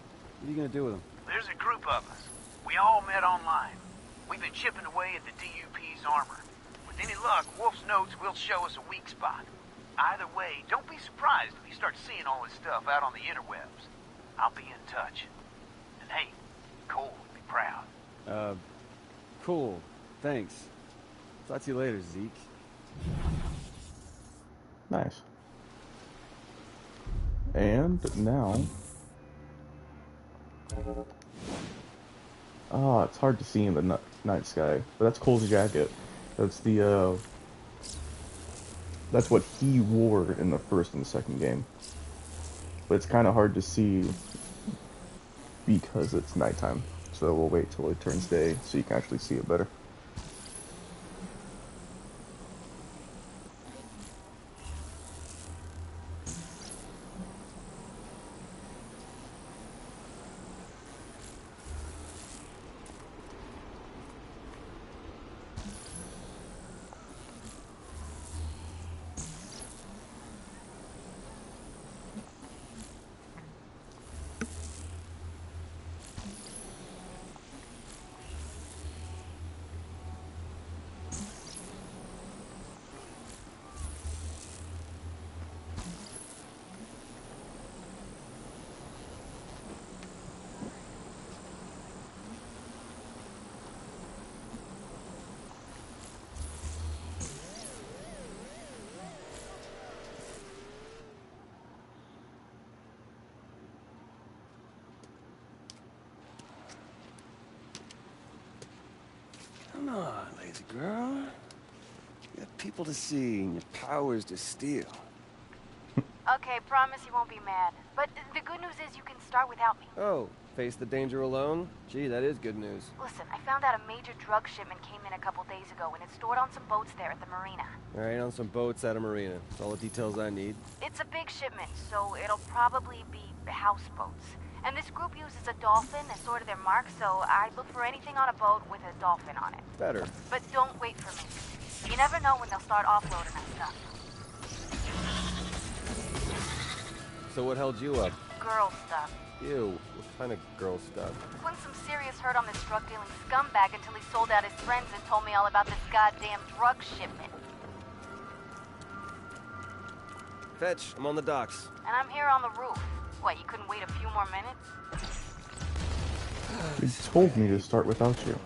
What are you gonna do with them? There's a group of us. We all met online. We've been chipping away at the DUP's armor. With any luck, Wolf's notes will show us a weak spot. Either way, don't be surprised if you start seeing all this stuff out on the interwebs. I'll be in touch. And hey, Cole would be proud. Cool. Thanks. Talk to you later, Zeke. Nice. And now... Ah, it's hard to see in the night sky. But that's Cole's jacket. That's the, that's what he wore in the first and second game. But it's kind of hard to see because it's nighttime. So we'll wait till it turns day so you can actually see it better. Come on, lazy girl. You have people to see and your powers to steal. Okay, promise you won't be mad. But the good news is you can start without me. Oh, face the danger alone? Gee, that is good news. Listen, I found out a major drug shipment came in a couple days ago, and it's stored on some boats there at the marina. Alright, on some boats at a marina. That's all the details I need. It's a big shipment, so it'll probably be houseboats. And this group uses a dolphin as sort of their mark, so I'd look for anything on a boat with a dolphin on it. Better. But don't wait for me. You never know when they'll start offloading that stuff. So what held you up? Girl stuff. Ew, what kind of girl stuff? Putting some serious hurt on this drug-dealing scumbag until he sold out his friends and told me all about this goddamn drug shipment. Fetch, I'm on the docks. And I'm here on the roof. What, you couldn't wait a few more minutes? You told me to start without you.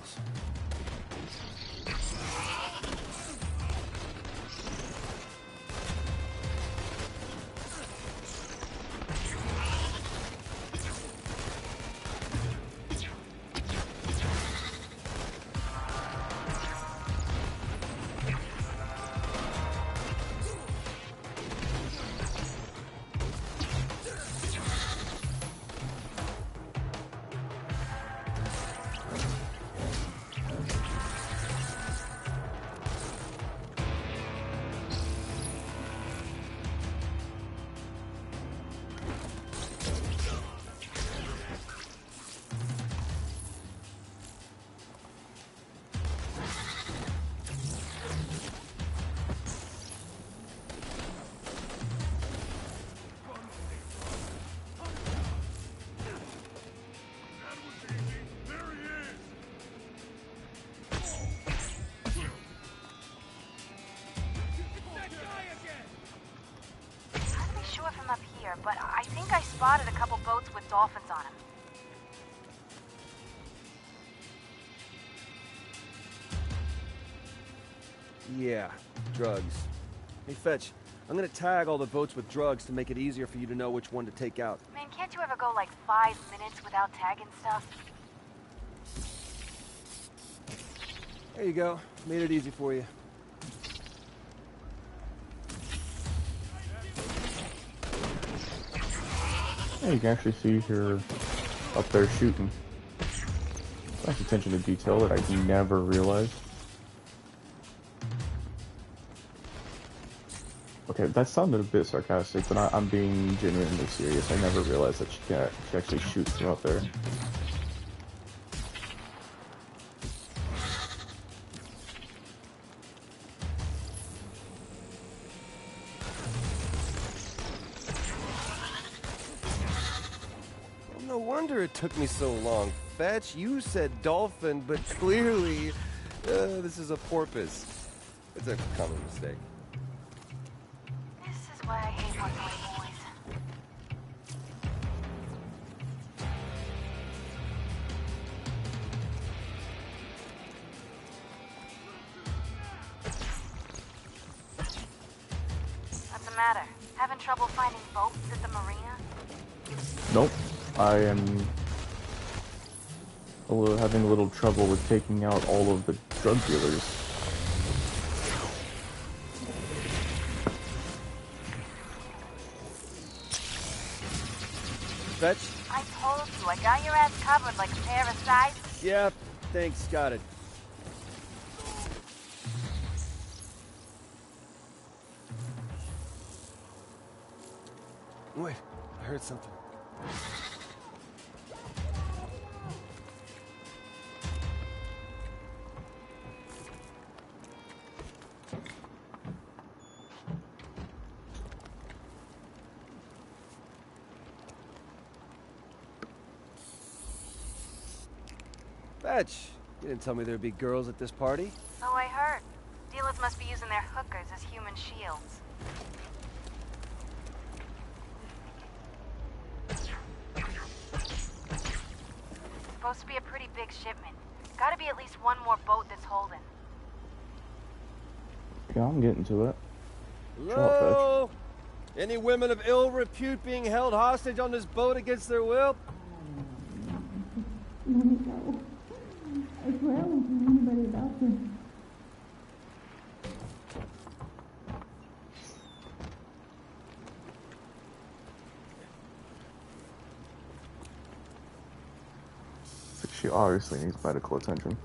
But I think I spotted a couple boats with dolphins on them. Yeah, drugs. Hey, Fetch, I'm gonna tag all the boats with drugs to make it easier for you to know which one to take out. Man, can't you ever go like 5 minutes without tagging stuff? There you go. Made it easy for you. Yeah, you can actually see her up there shooting. Nice attention to detail that I never realized. Okay, that sounded a bit sarcastic, but I'm being genuinely serious. I never realized that she actually shoots from up there. No wonder it took me so long. Fetch, you said dolphin, but clearly this is a porpoise. It's a common mistake. This is why I hate one-way boys. What's the matter? Having trouble finding boats at the marina? Nope. I am having a little trouble with taking out all of the drug dealers. Fetch? I told you, I got your ass covered like a pair of scythes. Yeah, thanks, got it. Wait, I heard something. Fetch, you didn't tell me there'd be girls at this party. So I heard. Dealers must be using their hookers as human shields. Supposed to be a pretty big shipment. Gotta be at least one more boat that's holding. Yeah, I'm getting to it. Hello? Any women of ill repute being held hostage on this boat against their will? Let me go. I swear I won't do anybody bathroom. She obviously needs medical attention.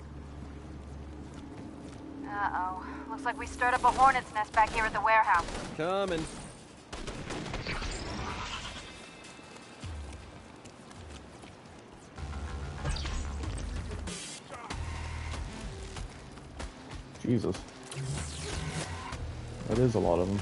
Uh-oh. Looks like we stirred up a hornet's nest back here at the warehouse. Coming. Jesus. That is a lot of them.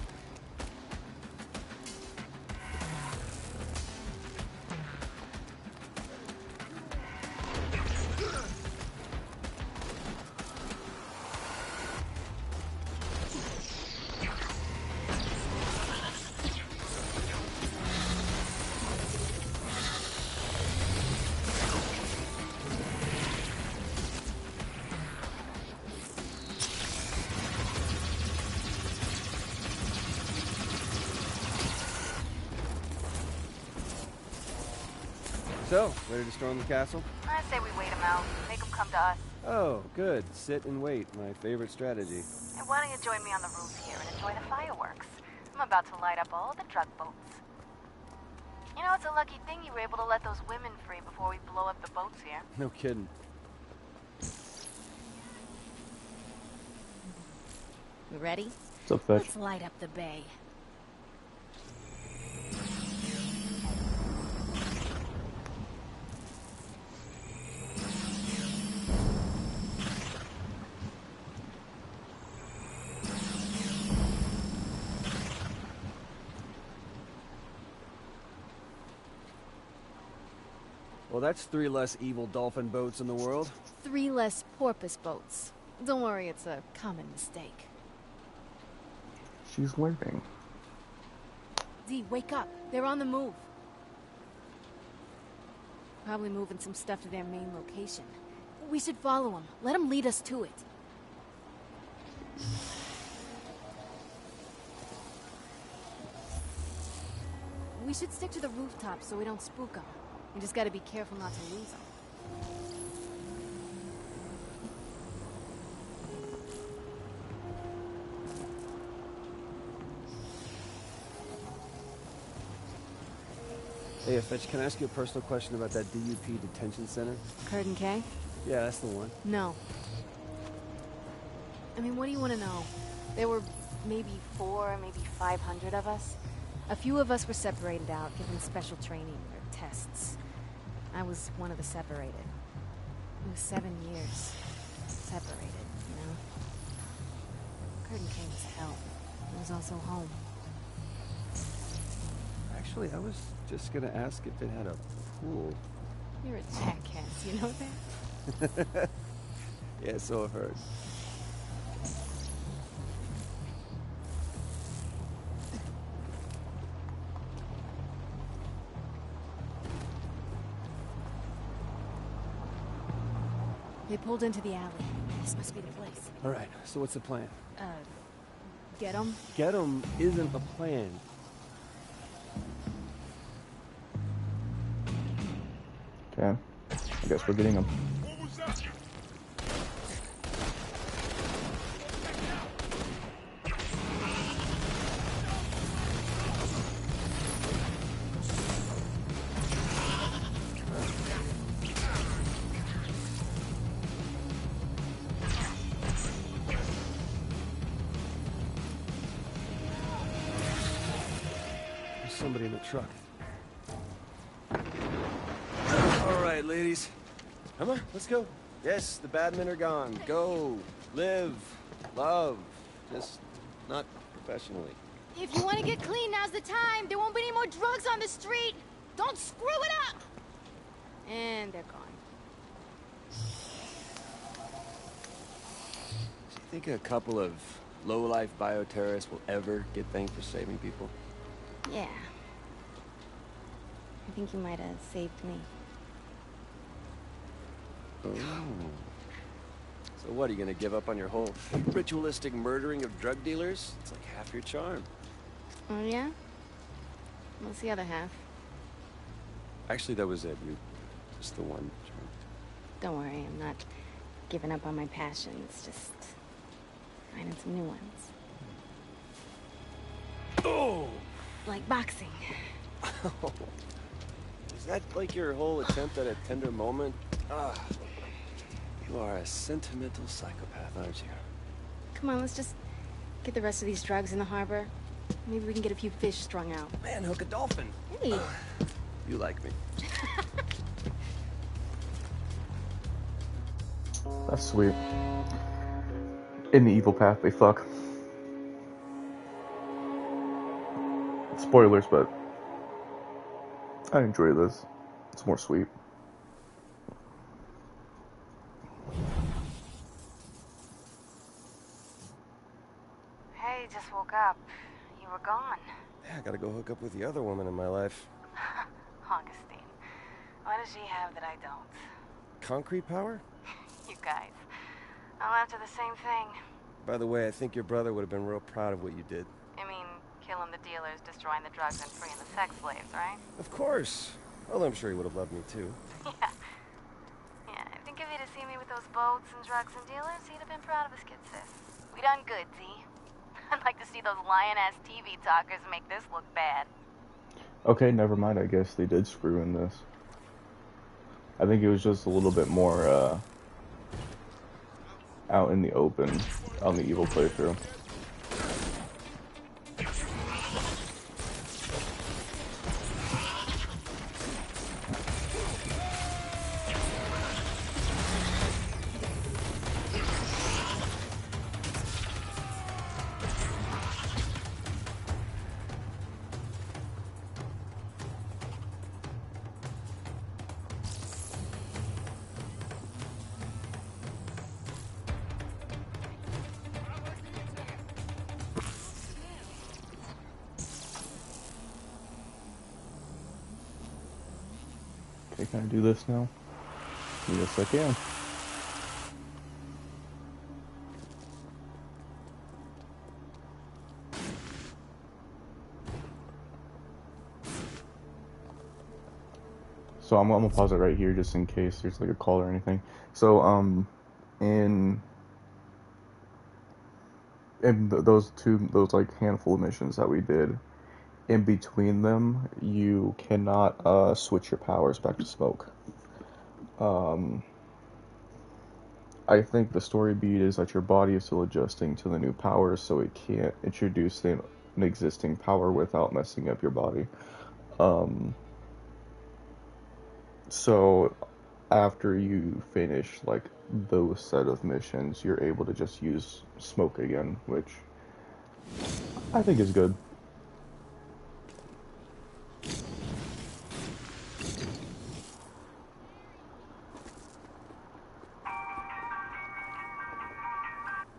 So, ready to storm the castle? I say we wait him out. Make him come to us. Oh, good. Sit and wait. My favorite strategy. And why don't you join me on the roof here and enjoy the fireworks? I'm about to light up all the drug boats. You know, it's a lucky thing you were able to let those women free before we blow up the boats here. No kidding. You ready? What's up, Fetch? Let's light up the bay. Well, that's 3 less evil dolphin boats in the world. 3 less porpoise boats. Don't worry, it's a common mistake. She's learning. Z, wake up. They're on the move. Probably moving some stuff to their main location. We should follow them. Let them lead us to it. We should stick to the rooftop so we don't spook them. We just gotta be careful not to lose them. Hey, Fetch, can I ask you a personal question about that DUP detention center? Curtin K? Yeah, that's the one. No. I mean, what do you want to know? There were maybe 4, maybe 500 of us. A few of us were separated out, given special training or tests. I was one of the separated. It was 7 years. Separated, you know? Curtin K was hell. It was also home. Actually, I was just gonna ask if it had a pool. You're a jackass, you know that? Yeah, so I've heard. They pulled into the alley. This must be the place. All right, so what's the plan? Get them? Get 'em isn't a plan. Okay. I guess we're getting them. There's somebody in the truck. All right, ladies. Come on, let's go. Yes, the bad men are gone. Go, live, love. Just not professionally. If you want to get clean, now's the time. There won't be any more drugs on the street. Don't screw it up. And they're gone. Do you think a couple of low-life bioterrorists will ever get thanked for saving people? Yeah. I think you might have saved me. Oh. So what, are you gonna give up on your whole ritualistic murdering of drug dealers? It's like half your charm. Oh, yeah? What's the other half? Actually, that was it. You just the one charm. Don't worry, I'm not given up on my passions, just finding some new ones. Oh! Like boxing. Is that like your whole attempt at a tender moment? You are a sentimental psychopath, aren't you? Come on, let's just get the rest of these drugs in the harbor. Maybe we can get a few fish strung out. Man, hook a dolphin. Hey. You like me. That's sweet. In the evil path, they fuck. Spoilers, but I enjoy this. It's more sweet. Hey, just woke up. You were gone. Yeah, I gotta go hook up with the other woman in my life. Augustine. What does she have that I don't? Concrete power? You guys. I'm after the same thing. By the way, I think your brother would have been real proud of what you did. I mean, killing the dealers, destroying the drugs, and freeing the sex slaves, right? Of course. Although I'm sure he would have loved me too. Yeah. Yeah, I think if he'd have seen me with those boats and drugs and dealers, he'd have been proud of his kid sis. We done good, Z. I'd like to see those lion-ass TV talkers make this look bad. Okay, never mind. I guess they did screw in this. I think it was just a little bit more, out in the open on the evil playthrough. Okay, can I do this now? Yes, I can. So I'm gonna pause it right here just in case there's like a call or anything. So in those like handful of missions that we did, in between them, you cannot switch your powers back to smoke. I think the story beat is that your body is still adjusting to the new powers, so it can't introduce an existing power without messing up your body. So after you finish like those set of missions, you're able to just use smoke again, which I think is good.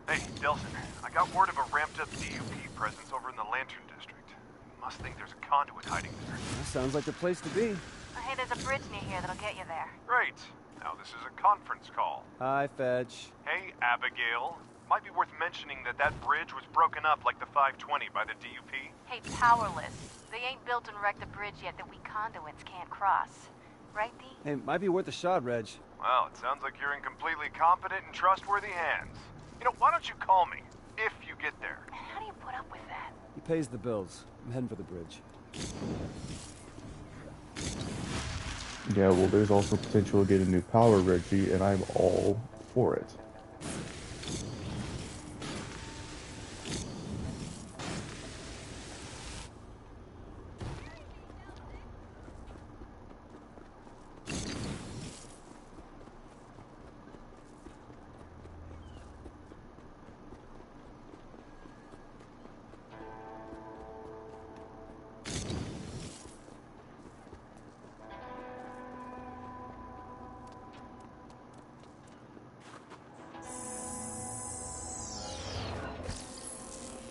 Hey, Delsin, I got word of a ramped-up DUP presence over in the Lantern District. Must think there's a conduit hiding there. That sounds like the place to be. Hey, there's a bridge near here that'll get you there. Great. Now this is a conference call. Hi, Fetch. Hey, Abigail. Might be worth mentioning that that bridge was broken up like the 520 by the DUP. Hey, Powerless. They ain't built and wrecked a bridge yet that we conduits can't cross. Right, D? Hey, might be worth a shot, Reg. Well, it sounds like you're in completely competent and trustworthy hands. You know, why don't you call me, if you get there? How do you put up with that? He pays the bills. I'm heading for the bridge. Yeah, well, there's also potential to get a new power, Reggie, and I'm all for it.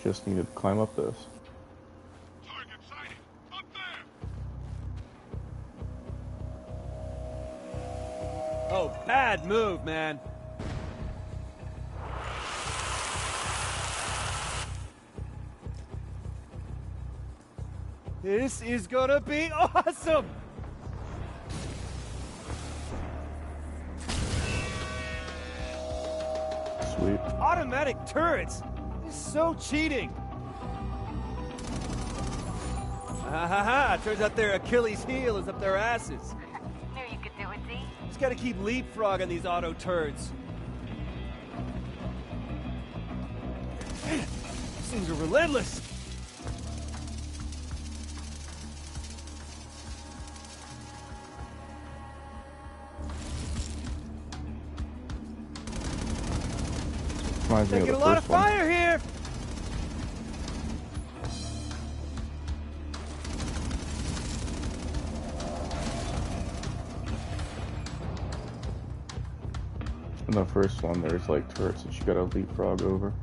Just need to climb up this. Target sighted! Up there! Oh, bad move, man. This is gonna be awesome! sweet. Automatic turrets? This is so cheating. Ha ha ha! Turns out their Achilles heel is up their asses. Knew you could do it, Z. Just gotta keep leapfrogging these auto turds. These things are relentless. Reminds me of Get the a lot of first one. fire here. In the first one, there's like turrets that you gotta leapfrog over.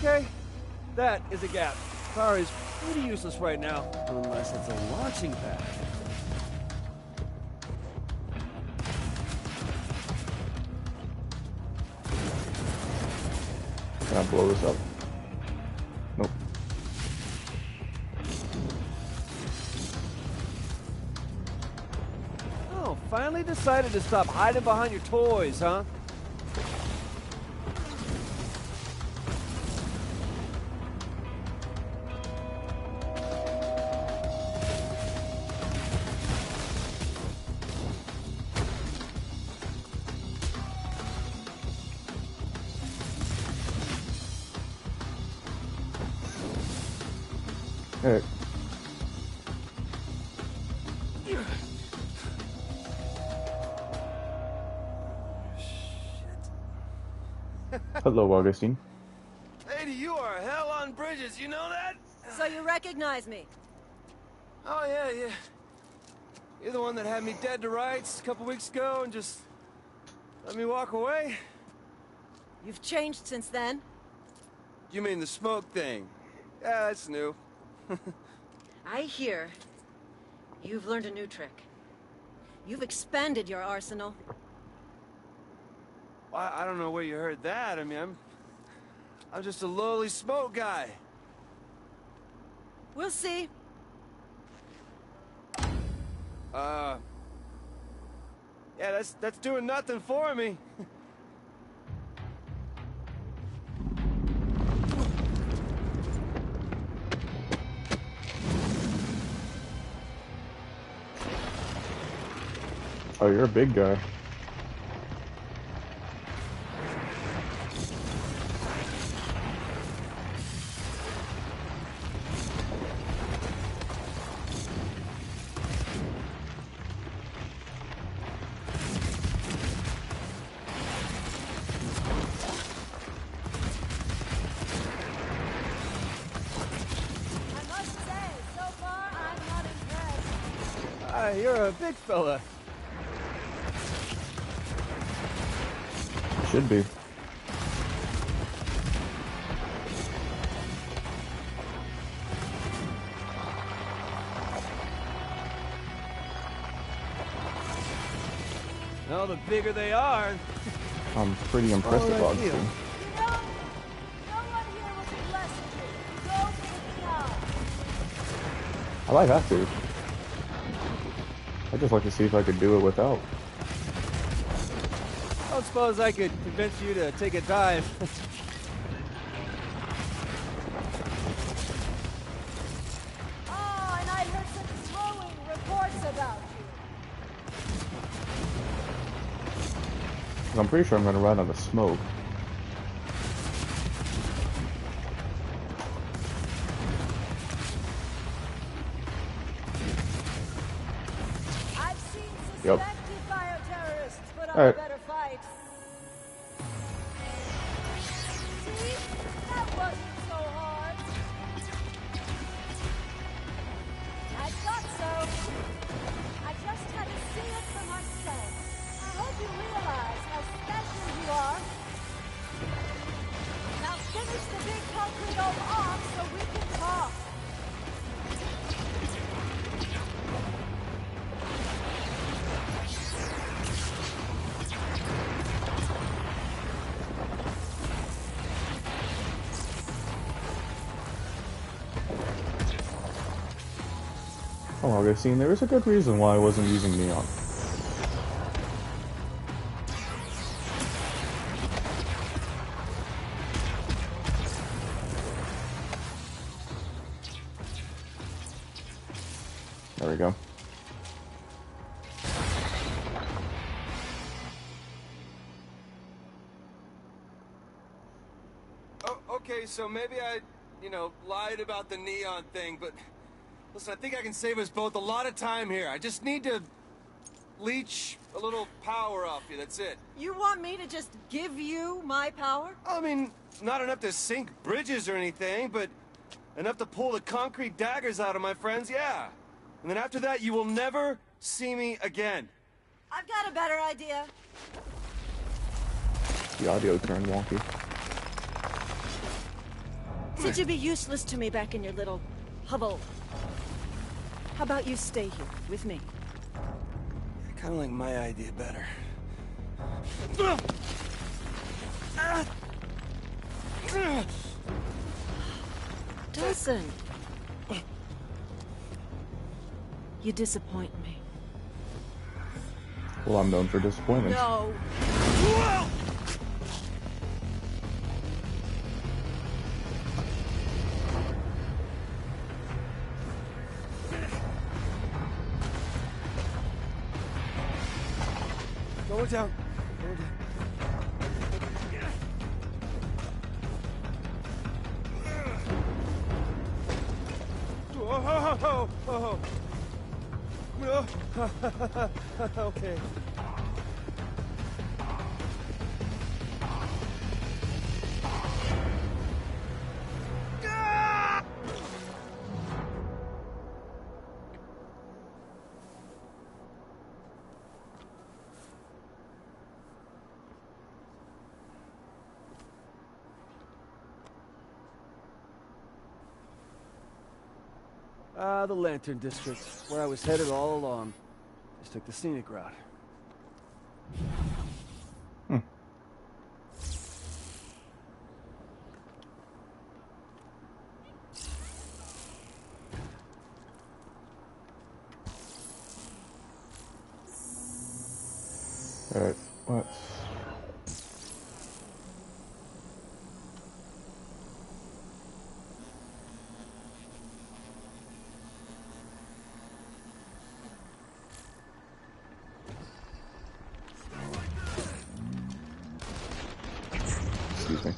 Okay, that is a gap. Car is pretty useless right now, unless it's a launching pad. Can I blow this up? Nope. Oh, finally decided to stop hiding behind your toys, huh? Hey. Hello, Augustine. Lady, you are hell on bridges, you know that? So you recognize me? Oh, yeah. You're the one that had me dead to rights a couple weeks ago and just let me walk away? You've changed since then? You mean the smoke thing? Yeah, that's new. I hear you've learned a new trick. You've expanded your arsenal. I don't know where you heard that. I mean, I'm just a lowly smoke guy. We'll see. Yeah, that's doing nothing for me. Oh, you're a big guy. I must say, so far I'm not impressed. You're a big fella. Should be. Well, the bigger they are. I'm pretty impressed with Augustine. You know, no one here will be blessed with you. Go for the job. I might have to. I'd just like to see if I could do it without. I don't suppose I could convince you to take a dive. Oh, and I heard some glowing reports about you. I'm pretty sure I'm going to run out of smoke. I've seen Yep. suspected bioterrorists put up All a right. better fight. See? That wasn't so hard. I thought so. Augustine, there was a good reason why I wasn't using neon. There we go. Oh, okay, so maybe I, lied about the neon thing, but listen, I think I can save us both a lot of time here. I just need to leech a little power off you, that's it. You want me to just give you my power? I mean, not enough to sink bridges or anything, but enough to pull the concrete daggers out of my friends, yeah. And then after that, you will never see me again. I've got a better idea. The audio turned wonky. Since you'd be useless to me back in your little hovel, how about you stay here with me? I kind of like my idea better. Dawson. You disappoint me. Well, I'm known for disappointment. No. Go down. Okay. The Lantern District, where I was headed all along. Just took the scenic route. Alright, let's... Excuse me.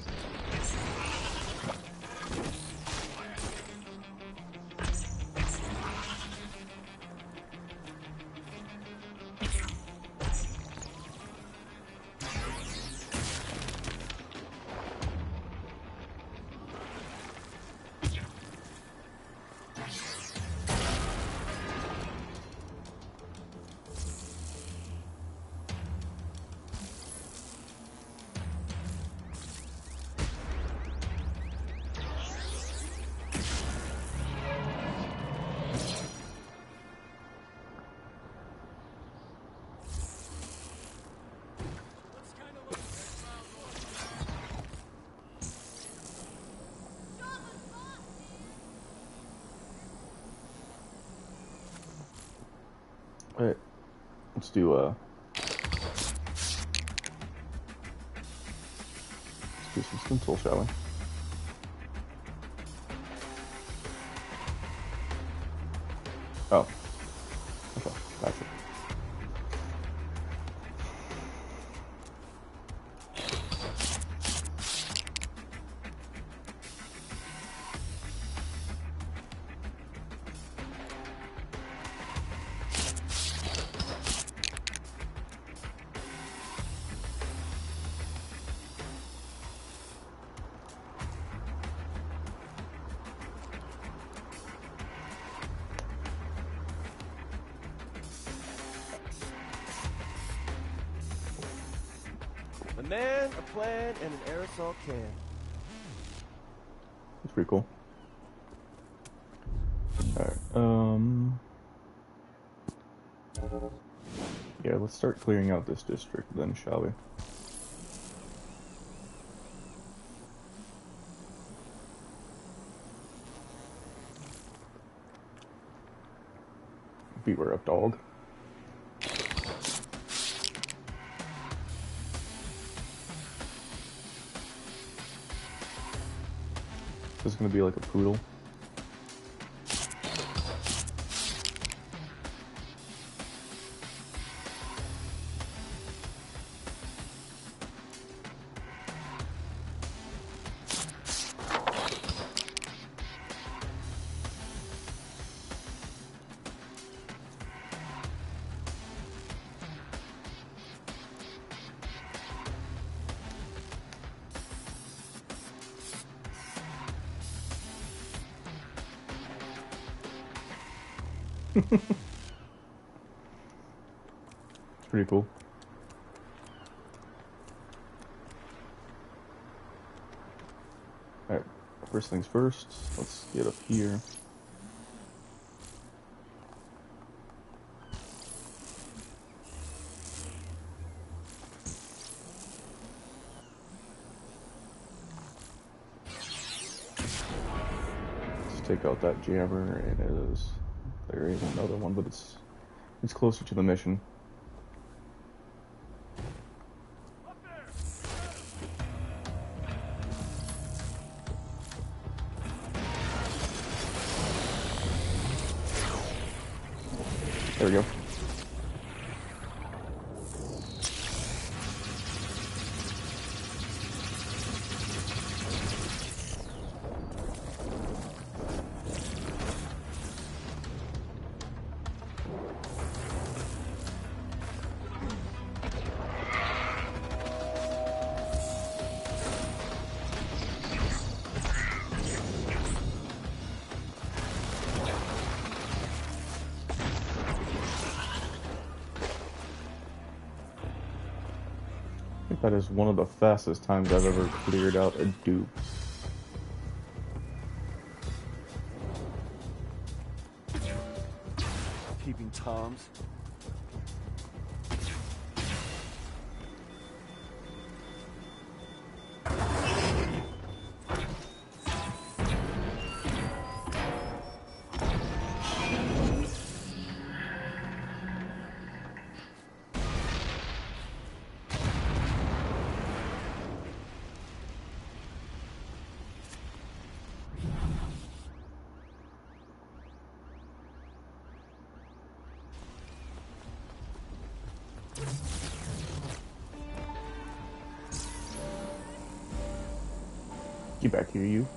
Alright, let's do some stencil, shall we? Oh. Okay, gotcha. A man, a plan, and an aerosol can. That's pretty cool. Alright, yeah, let's start clearing out this district then, shall we? dog. This is gonna be like a poodle. It's pretty cool. Alright, first things first, let's get up here. Let's take out that jammer, and there is another one, but it's closer to the mission. There we go. I think that is one of the fastest times I've ever cleared out a dupe. Keeping toms. Get back here, you.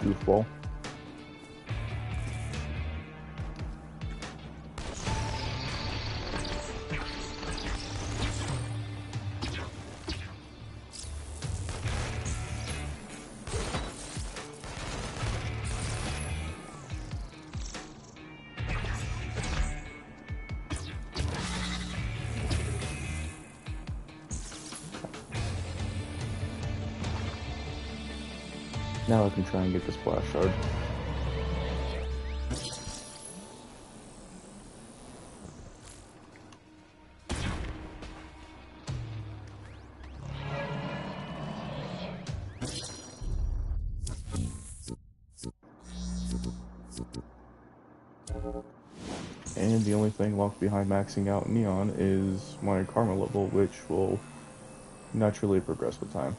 Goofball. Now I can try and get the splash shard. And the only thing locked behind maxing out Neon is my karma level, which will naturally progress with time.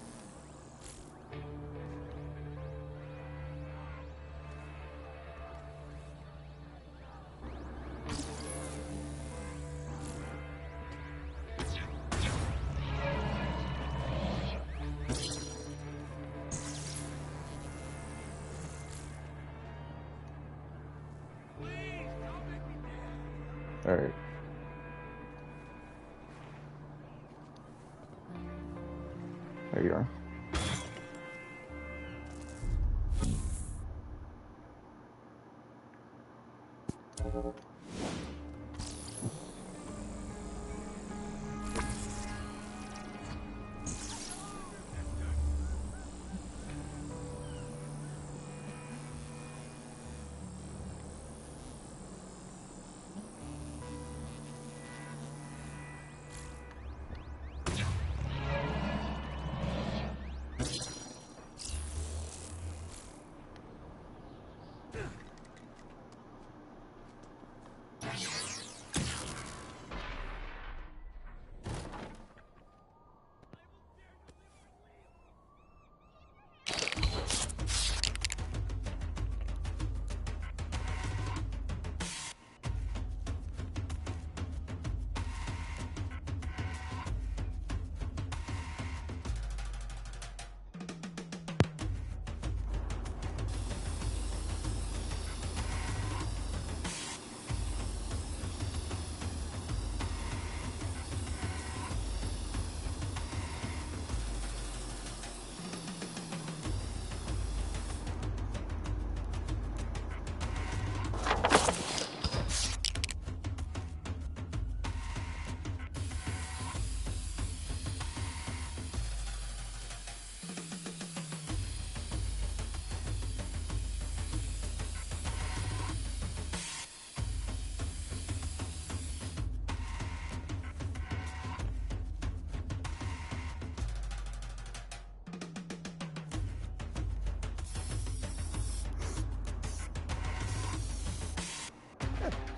Alright. There you are.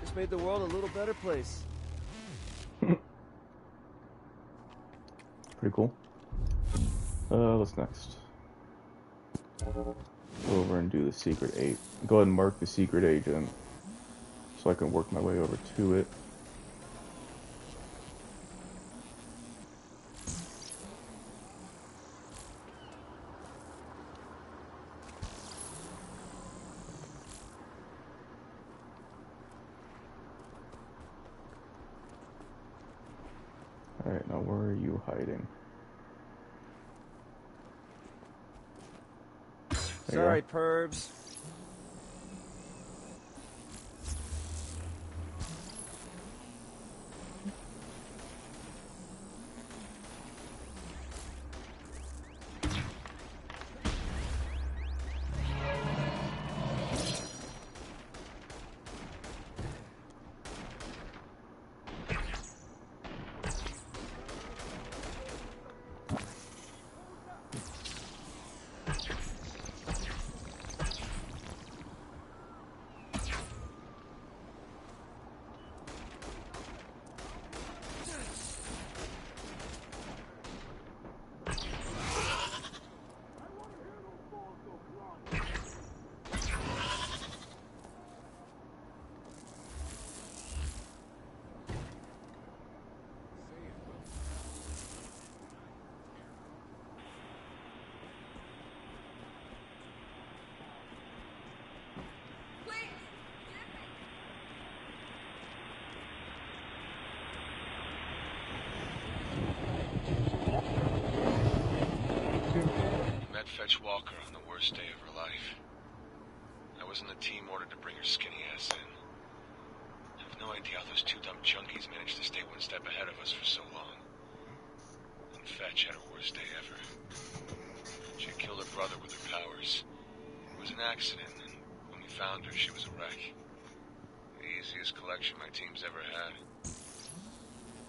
Just made the world a little better place. Pretty cool. What's next? Go over and do the secret 8. Go ahead and mark the secret agent so I can work my way over to it. Alright, now where are you hiding? Sorry, pervs. Met Fetch Walker on the worst day of her life. I was in the team ordered to bring her skinny ass in. I have no idea how those two dumb junkies managed to stay one step ahead of us for so long. And Fetch had her worst day ever. She had killed her brother with her powers. It was an accident, and when we found her, she was a wreck. The easiest collection my team's ever had.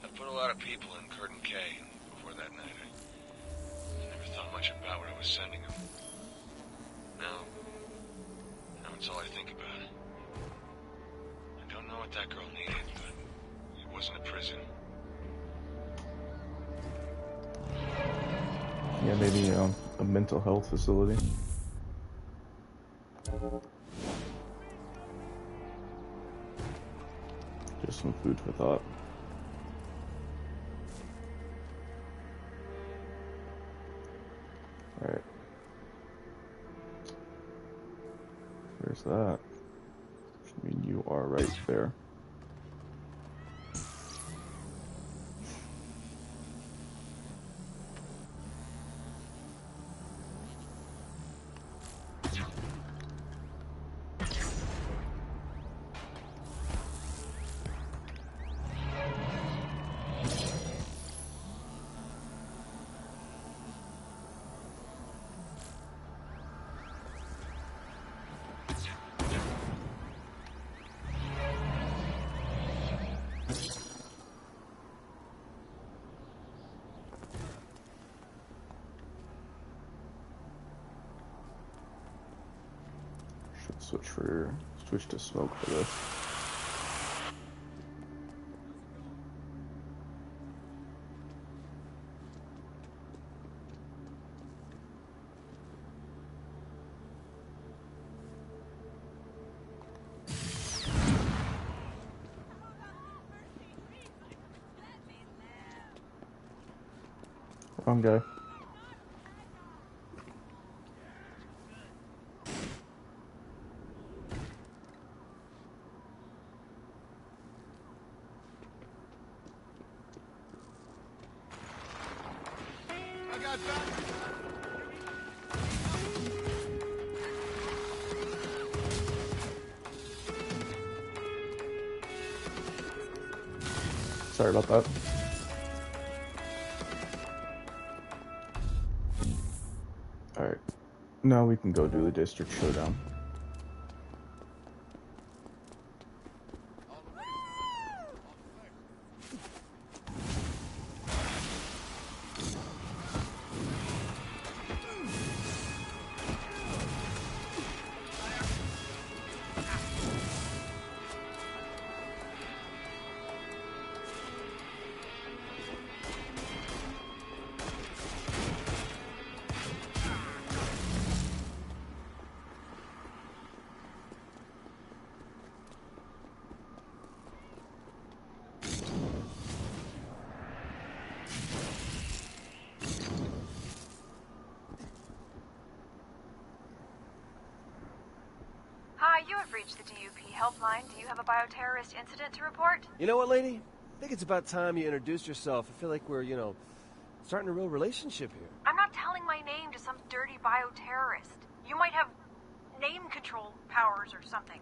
I've put a lot of people in Curtin K, and before that night, I never thought much about where I was sending them. Now it's all I think about. I don't know what that girl needed, but it wasn't a prison. Yeah, maybe a mental health facility. Just some food for thought. Alright. There's that. Which means you are right there. Switch to smoke for this. Wrong guy. Sorry about that. Alright. Now we can go do the district showdown. You have reached the DUP helpline. Do you have a bioterrorist incident to report? You know what, lady? I think it's about time you introduced yourself. I feel like we're, starting a real relationship here. I'm not telling my name to some dirty bioterrorist. You might have name control powers or something.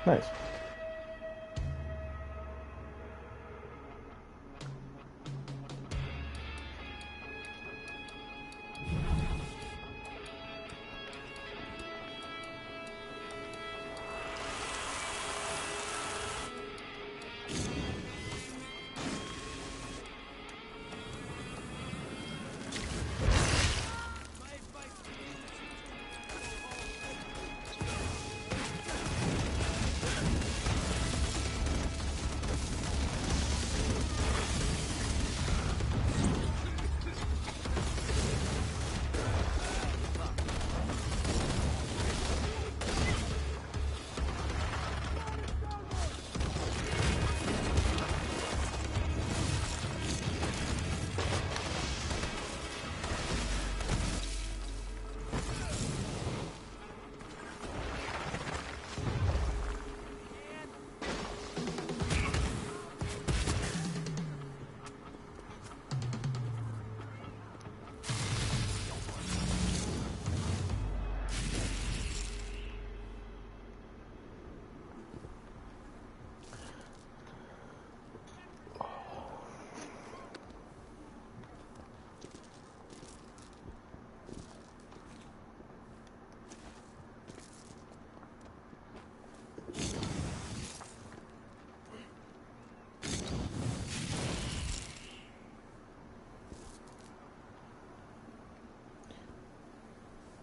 Nice.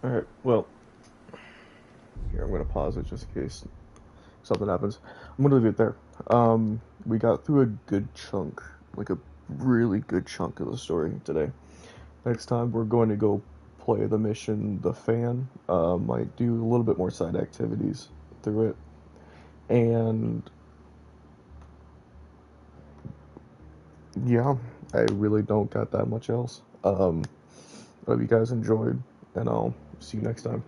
Alright, well, here, I'm going to pause it just in case something happens. I'm going to leave it there. We got through a good chunk, like a really good chunk of the story today. Next time, we're going to go play the mission, The Fan. Might do a little bit more side activities through it. And yeah, I really don't got that much else. Hope you guys enjoyed, and I'll see you next time.